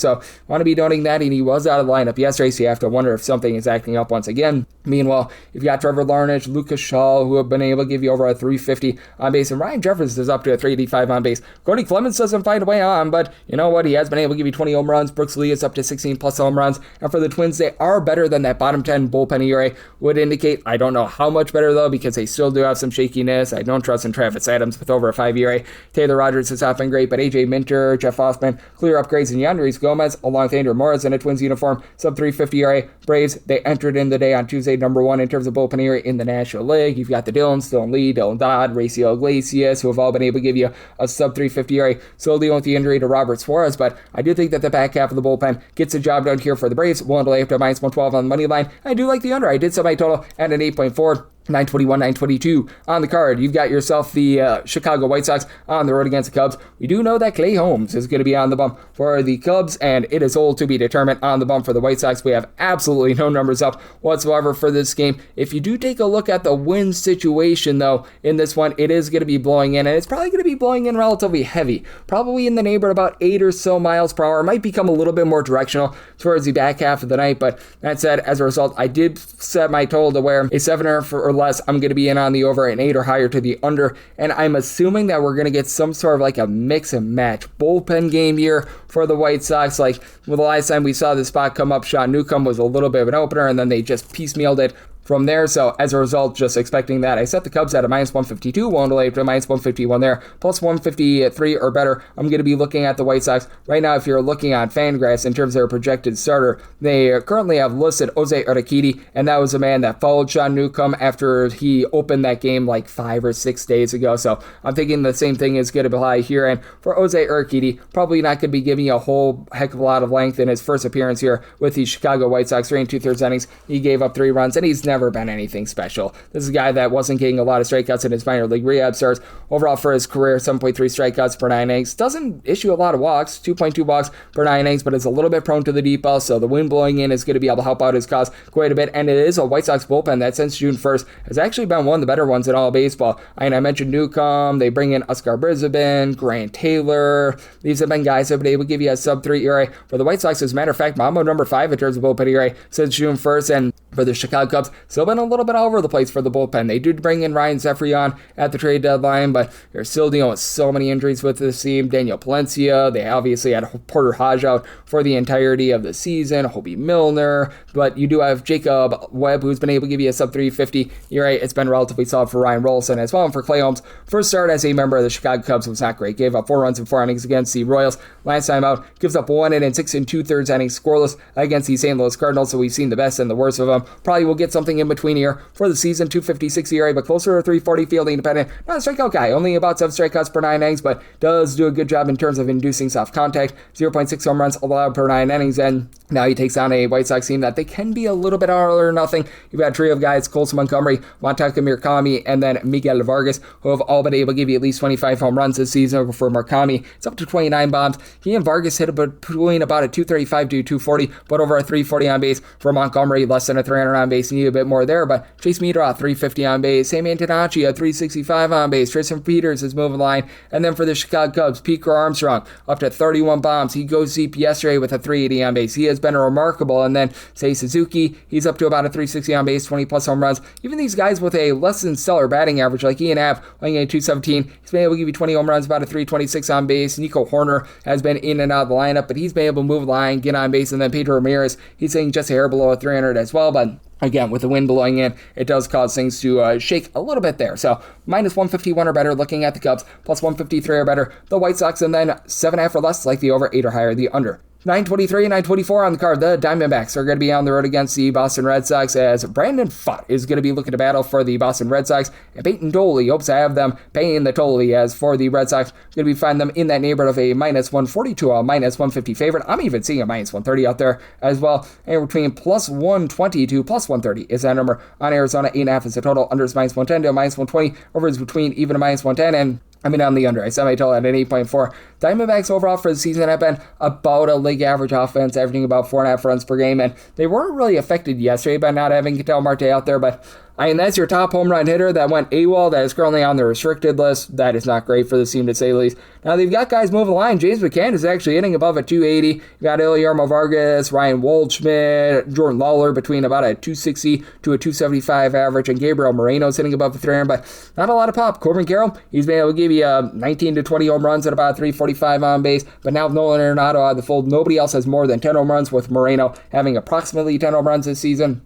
want to be noting that, and he was out of the lineup yesterday, so you have to wonder if something is acting up once again. Meanwhile, you've got Trevor Larnach, Lucas Shaw, who have been able to give you over a 350 on base, and Ryan Jeffers is up to a 385 on base. Cody Clemens doesn't find a way on, but you know what? He has been able to give you 20 home runs. Brooks Lee is up to 16 plus home runs, and for the Twins, they are better than that bottom 10 bullpen ERA would indicate. I don't know how much better, though, because they still do have some shakiness. I don't trust in Travis Adams with over a 5 ERA. Taylor Rogers has not been great, but AJ Minter, Jeff Osman, clear upgrades in Yandris Gomez, along with Andrew Morris in a Twins uniform, sub 350 ERA. Braves, they entered in the day on Tuesday, number 1 in terms of bullpen ERA in the National League. You've got the Dillons, Dylan Lee, Dylan Dodd, Raciel Iglesias, who have all been able to give you a sub 350 ERA, so dealing with the injury to Robert Suarez, but I do think that the back half of the bullpen gets the job done here for the Braves. Willing to lay up to minus 112 on the money line. I do like the under. I did set my total at an 8.4. 921, 922 on the card. You've got yourself the Chicago White Sox on the road against the Cubs. We do know that Clay Holmes is going to be on the bump for the Cubs, and it is all to be determined on the bump for the White Sox. We have absolutely no numbers up whatsoever for this game. If you do take a look at the wind situation, though, in this one, it is going to be blowing in, and it's probably going to be blowing in relatively heavy. Probably in the neighborhood about 8 or so miles per hour. It might become a little bit more directional towards the back half of the night, but that said, as a result, I did set my total to where a 7 or less, I'm going to be in on the over, an 8 or higher to the under, and I'm assuming that we're going to get some sort of like a mix and match bullpen game here for the White Sox. Like, well, the last time we saw this spot come up, Sean Newcomb was a little bit of an opener, and then they just piecemealed it from there. So as a result, just expecting that. I set the Cubs at a minus 152, willing to lay up to a minus 151 there, plus 153 or better. I'm going to be looking at the White Sox. Right now, if you're looking on Fangraphs in terms of their projected starter, they currently have listed Jose Urquidy, and that was a man that followed Sean Newcomb after he opened that game like 5 or 6 days ago. So I'm thinking the same thing is going to apply here. And for Jose Urquidy, probably not going to be giving you a whole heck of a lot of length in his first appearance here with the Chicago White Sox. 3 2/3 innings, he gave up 3 runs, and he's never been anything special. This is a guy that wasn't getting a lot of strikeouts in his minor league rehab starts. Overall for his career, 7.3 strikeouts per 9 innings. Doesn't issue a lot of walks, 2.2 walks per 9 innings, but is a little bit prone to the deep ball, so the wind blowing in is going to be able to help out his cause quite a bit. And it is a White Sox bullpen that since June 1st has actually been one of the better ones in all of baseball. I mentioned Newcomb, they bring in Oscar Brisbane, Grant Taylor. These have been guys that have been able to give you a sub-3 ERA. For the White Sox, as a matter of fact, Mambo number 5 in terms of bullpen ERA since June 1st, and for the Chicago Cubs, still been a little bit all over the place for the bullpen. They did bring in Ryan Zefrian at the trade deadline, but they're still dealing with so many injuries with this team. Daniel Palencia, they obviously had Porter Hodge out for the entirety of the season, Hobie Milner, but you do have Jacob Webb, who's been able to give you a sub-350 ERA. It's been relatively solid for Ryan Rolson as well. And for Clay Holmes, first start as a member of the Chicago Cubs was not great. Gave up 4 runs in 4 innings against the Royals. Last time out, gives up 1 and 6 2/3 innings scoreless against the St. Louis Cardinals, so we've seen the best and the worst of them. Probably will get something in between here for the season, 256 ERA, but closer to 340 fielding dependent. Not a strikeout guy, only about 7 strikeouts per 9 innings, but does do a good job in terms of inducing soft contact. 0.6 home runs allowed per 9 innings, and now he takes on a White Sox team that they can be a little bit all or nothing. You've got a trio of guys, Colson Montgomery, Montaka Murakami, and then Miguel Vargas, who have all been able to give you at least 25 home runs this season. For Murakami, it's up to 29 bombs. He and Vargas hit between about a 235 to 240, but over a 340 on base. For Montgomery, less than a 300 on base, need a bit more there, but Chase Meadrow, 350 on base. Sam Antonacci at 365 on base. Tristan Peters is moving line. And then for the Chicago Cubs, Pete Armstrong, up to 31 bombs. He goes deep yesterday with a 380 on base. He has been remarkable. And then, say, Suzuki, he's up to about a 360 on base, 20 plus home runs. Even these guys with a less than stellar batting average, like Ian Happ, playing a 217, he's been able to give you 20 home runs, about a 326 on base. Nico Horner has been in and out of the lineup, but he's been able to move the line, get on base. And then Pedro Ramirez, he's hitting just a hair below a 300 as well, but again, with the wind blowing in, it does cause things to shake a little bit there. So, minus 151 or better looking at the Cubs, plus 153 or better the White Sox, and then 7.5 or less like the over, 8 or higher the under. 9:23 and 9:24 on the card. The Diamondbacks are going to be on the road against the Boston Red Sox, as Brandon Pfaadt is going to be looking to battle for the Boston Red Sox, and Peyton Dooley hopes to have them paying the toll. As for the Red Sox, going to be finding them in that neighborhood of a minus 140 to a minus 150 favorite. I'm even seeing a minus 130 out there as well, and between plus 120 to plus 130 is that number on Arizona. 8.5 is the total. Under is minus 110 to a minus 120. Over is between even a minus 110 and on the under. I set my total at an 8.4. Diamondbacks overall for the season have been about a league average offense, averaging about 4.5 runs per game, and they weren't really affected yesterday by not having Ketel Marte out there, but that's your top home run hitter that went AWOL, that is currently on the restricted list. That is not great for the team, to say the least. Now, they've got guys moving the line. James McCann is actually hitting above a 280. You've got Ilyarmo Vargas, Ryan Waldschmidt, Jordan Lawler between about a 260 to a 275 average, and Gabriel Moreno's hitting above the 300, but not a lot of pop. Corbin Carroll, he's been able to give you 19 to 20 home runs at about 345 on base, but now with Nolan Arenado out of the fold, nobody else has more than 10 home runs, with Moreno having approximately 10 home runs this season.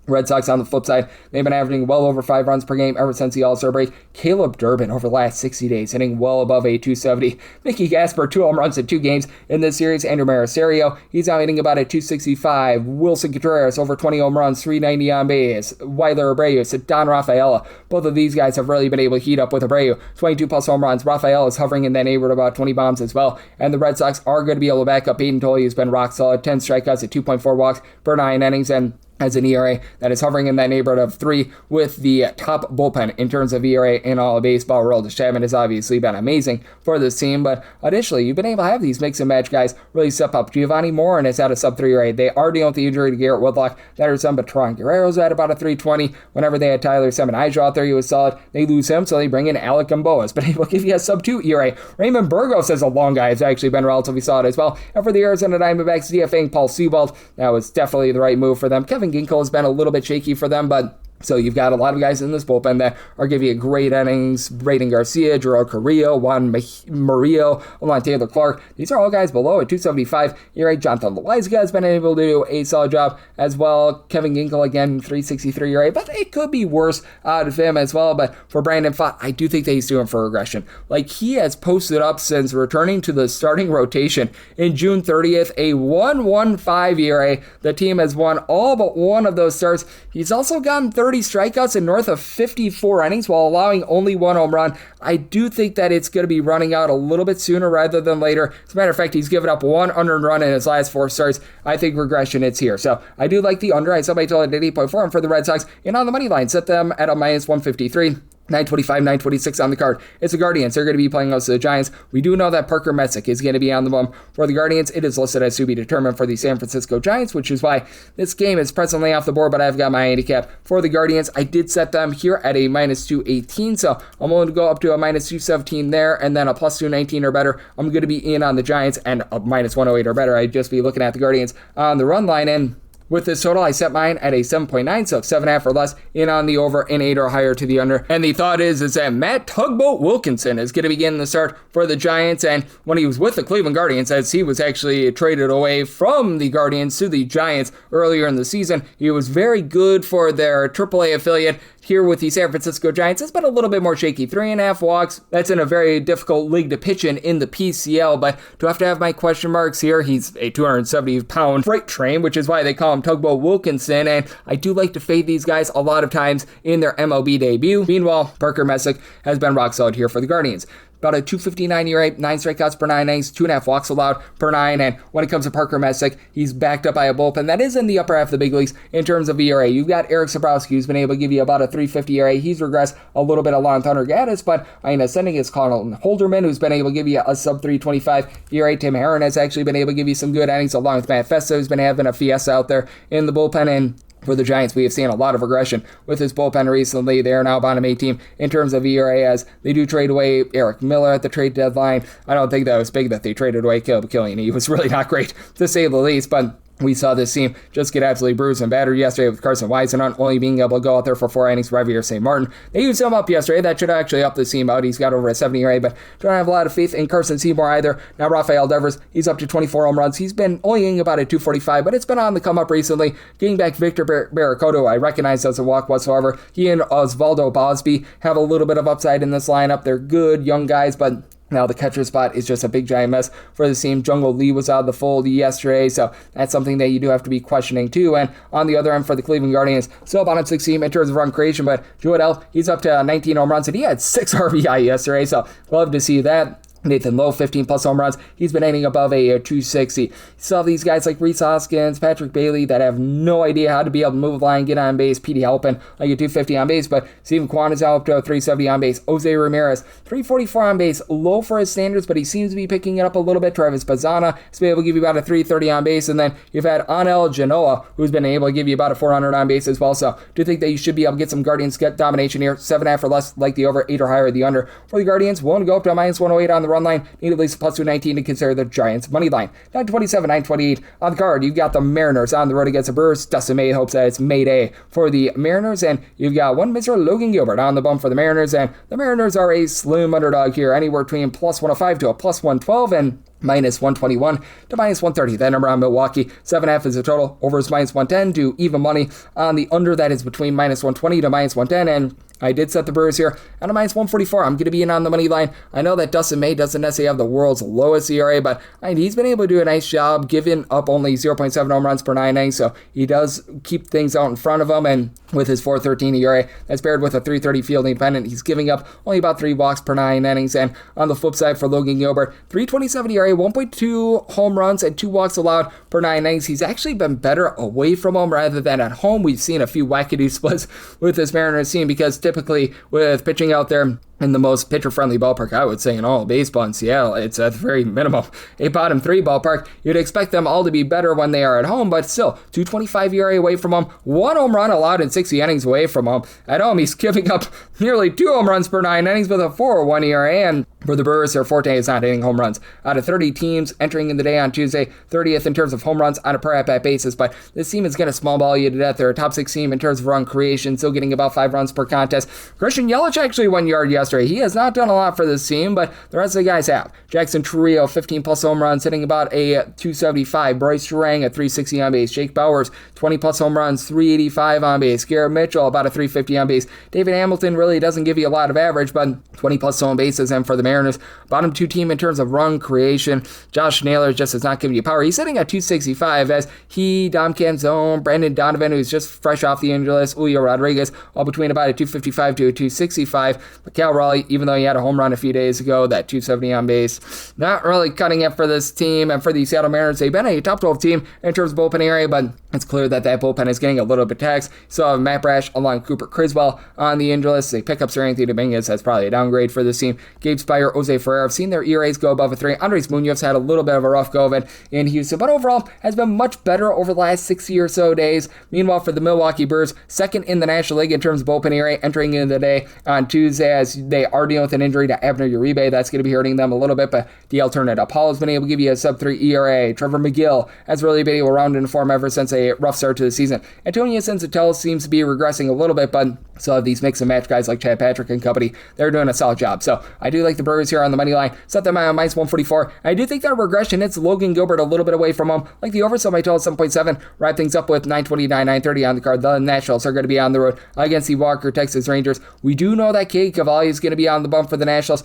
Red Sox on the flip side, they've been averaging well over 5 runs per game ever since the All-Star break. Caleb Durbin over the last 60 days hitting well above a 270. Mickey Gasper, 2 home runs in 2 games in this series. Andrew Marisario, he's now hitting about a 265. Wilson Contreras over 20 home runs, 390 on base. Weiler Abreu, Don Rafaela. Both of these guys have really been able to heat up with Abreu. 22 plus home runs. Rafaela is hovering in that neighborhood about 20 bombs as well. And the Red Sox are going to be able to back up Peyton Tolley, who's been rock solid. 10 strikeouts at 2.4 walks per 9 innings, and has an ERA that is hovering in that neighborhood of 3, with the top bullpen in terms of ERA in all of baseball. Aroldis Chapman has obviously been amazing for this team, but additionally, you've been able to have these mix and match guys really step up. Giovanni Morin is at a sub-3 ERA. They are dealing with the injury to Garrett Whitlock. That is some, but Teron Guerrero's at about a 320. Whenever they had Tyler Seminaijo out there, he was solid. They lose him, so they bring in Alec Gamboa. But able to give you a sub-2 ERA. Raymond Burgos, as a long guy, has actually been relatively solid as well. And for the Arizona Diamondbacks, DFAing Paul Seabold, that was definitely the right move for them. Kevin Ginkel has been a little bit shaky for them, but so you've got a lot of guys in this bullpen that are giving you great innings. Braden Garcia, Gerald Carrillo, Juan Murillo, Alon Taylor Clark. These are all guys below a 275 ERA. Jonathan Loaiza has been able to do a solid job as well. Kevin Ginkel, again, 363 ERA, but it could be worse out of him as well. But for Brandon Pfaadt, I do think that he's doing for regression. Like, he has posted up since returning to the starting rotation in June 30th, a 1.15 ERA. The team has won all but one of those starts. He's also gotten 30 30 strikeouts and north of 54 innings while allowing only 1 home run. I do think that it's going to be running out a little bit sooner rather than later. As a matter of fact, he's given up 1 unearned run in his last 4 starts. I think regression is here. So I do like the under. I set my total at 8.4. And for the Red Sox, and on the money line, set them at a minus 153. 925, 926 on the card. It's the Guardians. They're going to be playing us to the Giants. We do know that Parker Messick is going to be on the bum for the Guardians. It is listed as to be determined for the San Francisco Giants, which is why this game is presently off the board, but I've got my handicap for the Guardians. I did set them here at a minus 218, so I'm willing to go up to a minus 217 there, and then a plus 219 or better. I'm going to be in on the Giants, and a minus 108 or better. I'd just be looking at the Guardians on the run line, and with this total, I set mine at a 7.9, so 7.5 or less, in on the over, and 8 or higher to the under. And the thought is that Matt Tugboat Wilkinson is going to begin the start for the Giants, and when he was with the Cleveland Guardians, as he was actually traded away from the Guardians to the Giants earlier in the season, he was very good for their AAA affiliate. Here with the San Francisco Giants, it's been a little bit more shaky. 3.5 walks. That's in a very difficult league to pitch in the PCL, but do I have to have my question marks here? He's a 270-pound freight train, which is why they call him Tugboat Wilkinson, and I do like to fade these guys a lot of times in their MLB debut. Meanwhile, Parker Messick has been rock solid here for the Guardians. About a 259 ERA, 9 strikeouts per 9 innings, 2.5 walks allowed per 9. And when it comes to Parker Messick, he's backed up by a bullpen that is in the upper half of the big leagues in terms of ERA. You've got Eric Sabrowski, who's been able to give you about a 350 ERA. He's regressed a little bit along Thunder Gaddis, but ascending is Colin Holderman, who's been able to give you a sub 325 ERA. Tim Herron has actually been able to give you some good innings, along with Matt Festa, who's been having a fiesta out there in the bullpen. And for the Giants, we have seen a lot of regression with his bullpen recently. They are now bottom 8 team in terms of ERA, as they do trade away Eric Miller at the trade deadline. I don't think that was big that they traded away Caleb Killian. He was really not great, to say the least, but we saw this team just get absolutely bruised and battered yesterday with Carson Weisenhunt only being able to go out there for 4 innings for Javier St. Martin. They used him up yesterday. That should actually up the team out. He's got over a 70 ERA, but don't have a lot of faith in Carson Seymour either. Now Rafael Devers, he's up to 24 home runs. He's been only hitting about a 245, but it's been on the come up recently. Getting back Victor Barracoto, I recognize doesn't walk whatsoever. He and Osvaldo Bosby have a little bit of upside in this lineup. They're good young guys, but now the catcher spot is just a big giant mess for the team. Jungle Lee was out of the fold yesterday, so that's something that you do have to be questioning too. And on the other end for the Cleveland Guardians, still bottom 6 team in terms of run creation, but Joel, he's up to 19 home runs, and he had 6 RBI yesterday, so love to see that. Nathan Lowe, 15-plus home runs. He's been hitting above a 260. You saw these guys like Reese Hoskins, Patrick Bailey, that have no idea how to be able to move the line, get on base. Petey Halpin, like a 250 on base, but Steven Kwan is out up to a 370 on base. Jose Ramirez, 344 on base. Low for his standards, but he seems to be picking it up a little bit. Travis Bazzana has been able to give you about a 330 on base, and then you've had Anel Genoa, who's been able to give you about a 400 on base as well. So do think that you should be able to get some Guardians domination here. 7.5 or less, like the over, 8 or higher, the under. For the Guardians, willing to go up to a minus 108 on the run line. Need at least a plus 219 to consider the Giants' money line. 927, 928 on the card. You've got the Mariners on the road against the Brewers. Dustin May hopes that it's Mayday for the Mariners, and you've got one Mr. Logan Gilbert on the bump for the Mariners, and the Mariners are a slim underdog here, anywhere between plus 105 to a plus 112, and minus 121 to minus 130. That number on Milwaukee, 7.5 is the total. Over is minus 110 to even money on the under. That is between minus 120 to minus 110, and I did set the Brewers here at a minus 144. I'm going to be in on the money line. I know that Dustin May doesn't necessarily have the world's lowest ERA, but he's been able to do a nice job, giving up only 0.7 home runs per 9 innings, so he does keep things out in front of him, and with his 4.13 ERA, that's paired with a 3.30 fielding pennant, he's giving up only about 3 walks per 9 innings, and on the flip side for Logan Gilbert, 3.27 ERA, 1.2 home runs, and 2 walks allowed per 9 innings. He's actually been better away from home rather than at home. We've seen a few wackadoo splits with this Mariners team, because typically with pitching out there in the most pitcher-friendly ballpark, I would say, in all of baseball in Seattle, it's at the very minimum a bottom 3 ballpark. You'd expect them all to be better when they are at home, but still, 2.25 ERA away from home, 1 home run allowed in 60 innings away from home. At home, he's giving up nearly 2 home runs per 9 innings with a 4.01 ERA, and for the Brewers, their forte is not hitting home runs. Out of 30 teams entering in the day on Tuesday, 30th in terms of home runs on a per at-bat basis, but this team is going to small ball you to death. They're a top 6 team in terms of run creation, still getting about 5 runs per contest. Christian Yelich actually 1 yard yesterday. yesterday. He has not done a lot for this team, but the rest of the guys have. Jackson Trujillo, 15-plus home runs, hitting about a 275. Bryce Durang, a 360 on base. Jake Bauers, 20-plus home runs, 385 on base. Garrett Mitchell, about a 350 on base. David Hamilton really doesn't give you a lot of average, but 20-plus home bases. And for the Mariners, bottom two team in terms of run creation. Josh Naylor just is not giving you power. He's sitting at 265 as he, Dom Canzone, Brandon Donovan, who's just fresh off the injury list, Julio Rodriguez, all between about a 255 to a 265. But Cal Raleigh, even though he had a home run a few days ago, that 270 on base, not really cutting it for this team. And for the Seattle Mariners, they've been a top 12 team in terms of bullpen area, but it's clear that bullpen is getting a little bit taxed. So Matt Brash along with Cooper Criswell on the injury list. They pick up Sir Anthony Dominguez. That's probably a downgrade for this team. Gabe Spire, Jose Ferrer have seen their ERAs go above a 3. Andres Munoz had a little bit of a rough go of it in Houston, but overall has been much better over the last 60 or so days. Meanwhile, for the Milwaukee Brewers, second in the National League in terms of bullpen ERA entering into the day on Tuesday as they are dealing with an injury to Abner Uribe. That's going to be hurting them a little bit, but the alternate, Apollo's been able to give you a sub-3 ERA. Trevor McGill has really been able to round into form ever since a rough start to the season. Antonio Sensatella seems to be regressing a little bit, but still have these mix and match guys like Chad Patrick and company. They're doing a solid job. So I do like the Brewers here on the money line. Set them at minus 144. I do think that regression hits Logan Gilbert a little bit away from him. Like the over, so my total 7.7. Wrap things up with 929, 930 on the card. The Nationals are going to be on the road against the Walker Texas Rangers. We do know that Cade Cavalli is going to be on the bump for the Nationals.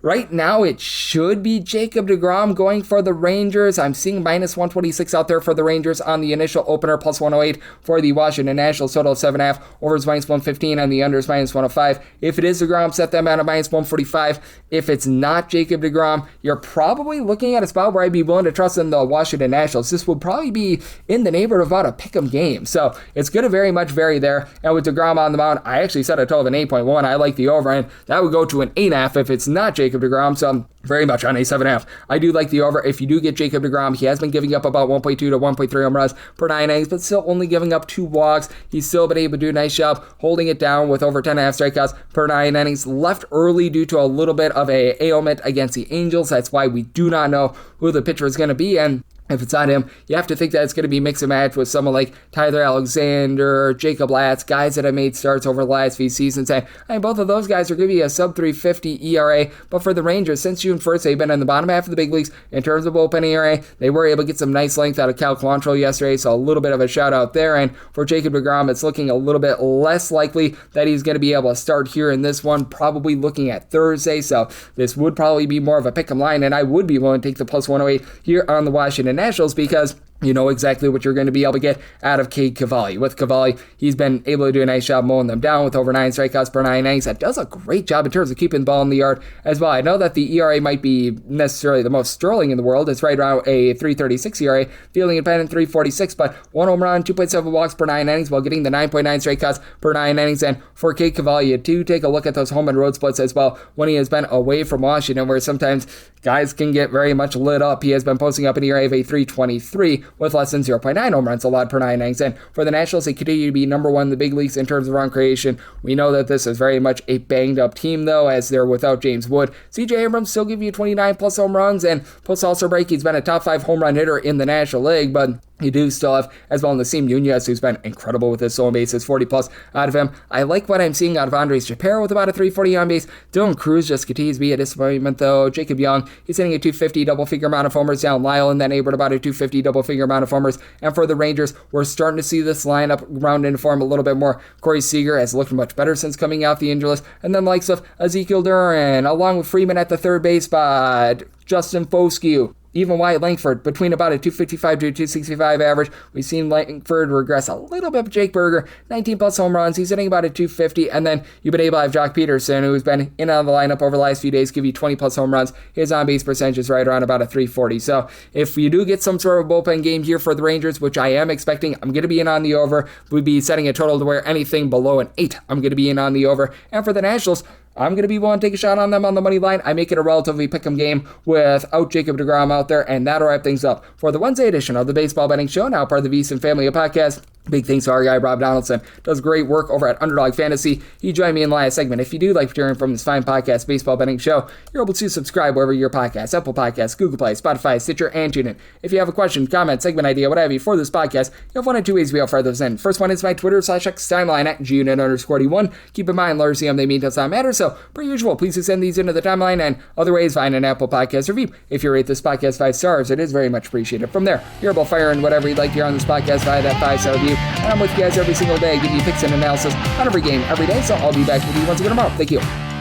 Right now, it should be Jacob deGrom going for the Rangers. I'm seeing minus 126 out there for the Rangers on the initial opener, plus 108 for the Washington Nationals, total of 7.5. Over is minus 115 and the under is minus 105. If it is deGrom, set them out at minus 145. If it's not Jacob deGrom, you're probably looking at a spot where I'd be willing to trust in the Washington Nationals. This would probably be in the neighborhood of about a pick'em game. So it's going to very much vary there. And with deGrom on the mound, I actually set a total of an 8.1. I like the over, and that would go to an 8.5 if it's not Jacob deGrom. So I'm very much on a 7.5. I do like the over. If you do get Jacob deGrom, he has been giving up about 1.2 to 1.3 home runs per 9 innings, but still only giving up 2 walks. He's still been able to do a nice job holding it down with over 10.5 strikeouts per 9 innings. Left early due to a little bit of a ailment against the Angels. That's why we do not know who the pitcher is going to be, and if it's not him, you have to think that it's going to be mix and match with someone like Tyler Alexander, Jacob Latz, guys that have made starts over the last few seasons. And both of those guys are going to be a sub-350 ERA. But for the Rangers, since June 1st, they've been in the bottom half of the big leagues in terms of bullpen ERA. They were able to get some nice length out of Cal Quantrill yesterday, so a little bit of a shout out there. And for Jacob deGrom, it's looking a little bit less likely that he's going to be able to start here in this one, probably looking at Thursday. So this would probably be more of a pick'em line, and I would be willing to take the plus 108 here on the Washington Nationals because you know exactly what you're going to be able to get out of Cade Cavalli. With Cavalli, he's been able to do a nice job mowing them down with over 9 strikeouts per 9 innings. That does a great job in terms of keeping the ball in the yard as well. I know that the ERA might be necessarily the most sterling in the world. It's right around a 3.36 ERA, fielding independent 3.46, but 1 home run, 2.7 walks per 9 innings while getting the 9.9 strikeouts per 9 innings. And for Cade Cavalli, you do take a look at those home and road splits as well when he has been away from Washington, where sometimes guys can get very much lit up. He has been posting up an ERA of a 3.23 with less than 0.9 home runs allowed per 9 innings. And for the Nationals, they continue to be number one in the big leagues in terms of run creation. We know that this is very much a banged up team, though, as they're without James Wood. CJ Abrams still give you 29 plus home runs, and post All-Star break, he's been a top 5 home run hitter in the National League, but you do still have, as well, Nasim Nunez, who's been incredible with his stolen bases, 40 plus out of him. I like what I'm seeing out of Andres Shapiro with about a 340 on base. Dylan Cruz just continues to be a disappointment, though. Jacob Young, he's hitting a 250 double-figure amount of homers down Lyle in that neighborhood, about a 250 double-figure amount of homers. And for the Rangers, we're starting to see this lineup round into form a little bit more. Corey Seager has looked much better since coming out the injury list. And then likes of Ezekiel Duran, along with Freeman at the third base spot, Justin Foscue, even Wyatt Langford, between about a 255 to a 265 average. We've seen Langford regress a little bit, but Jake Berger, 19 plus home runs. He's hitting about a 250. And then you've been able to have Jock Peterson, who's been in and out of the lineup over the last few days, give you 20 plus home runs. His on-base percentage is right around about a 340. So if you do get some sort of bullpen game here for the Rangers, which I am expecting, I'm going to be in on the over. We'd be setting a total to where anything below an 8, I'm going to be in on the over. And for the Nationals, I'm going to be willing to take a shot on them on the money line. I make it a relatively pick'em game without Jacob deGrom out there, and that'll wrap things up for the Wednesday edition of the Baseball Betting Show, now part of the VSiN family of podcasts. Big thanks to our guy, Rob Donaldson. Does great work over at Underdog Fantasy. He joined me in the last segment. If you do like hearing from this fine podcast, Baseball Betting Show, you're able to subscribe wherever your podcast, Apple Podcasts, Google Play, Spotify, Stitcher, and TuneIn. If you have a question, comment, segment idea, what have you for this podcast, you have one of two ways we offer those in. First one is my Twitter/X timeline at gunit_D1. Keep in mind, letters CM, they mean does not matter. So, per usual, please send these into the timeline, and other ways, find an Apple Podcast review. If you rate this podcast 5 stars, it is very much appreciated. From there, you're able to fire in whatever you'd like to hear on this podcast via that 5-star review. And I'm with you guys every single day, giving you picks and analysis on every game, every day. So I'll be back with you once again tomorrow. Thank you.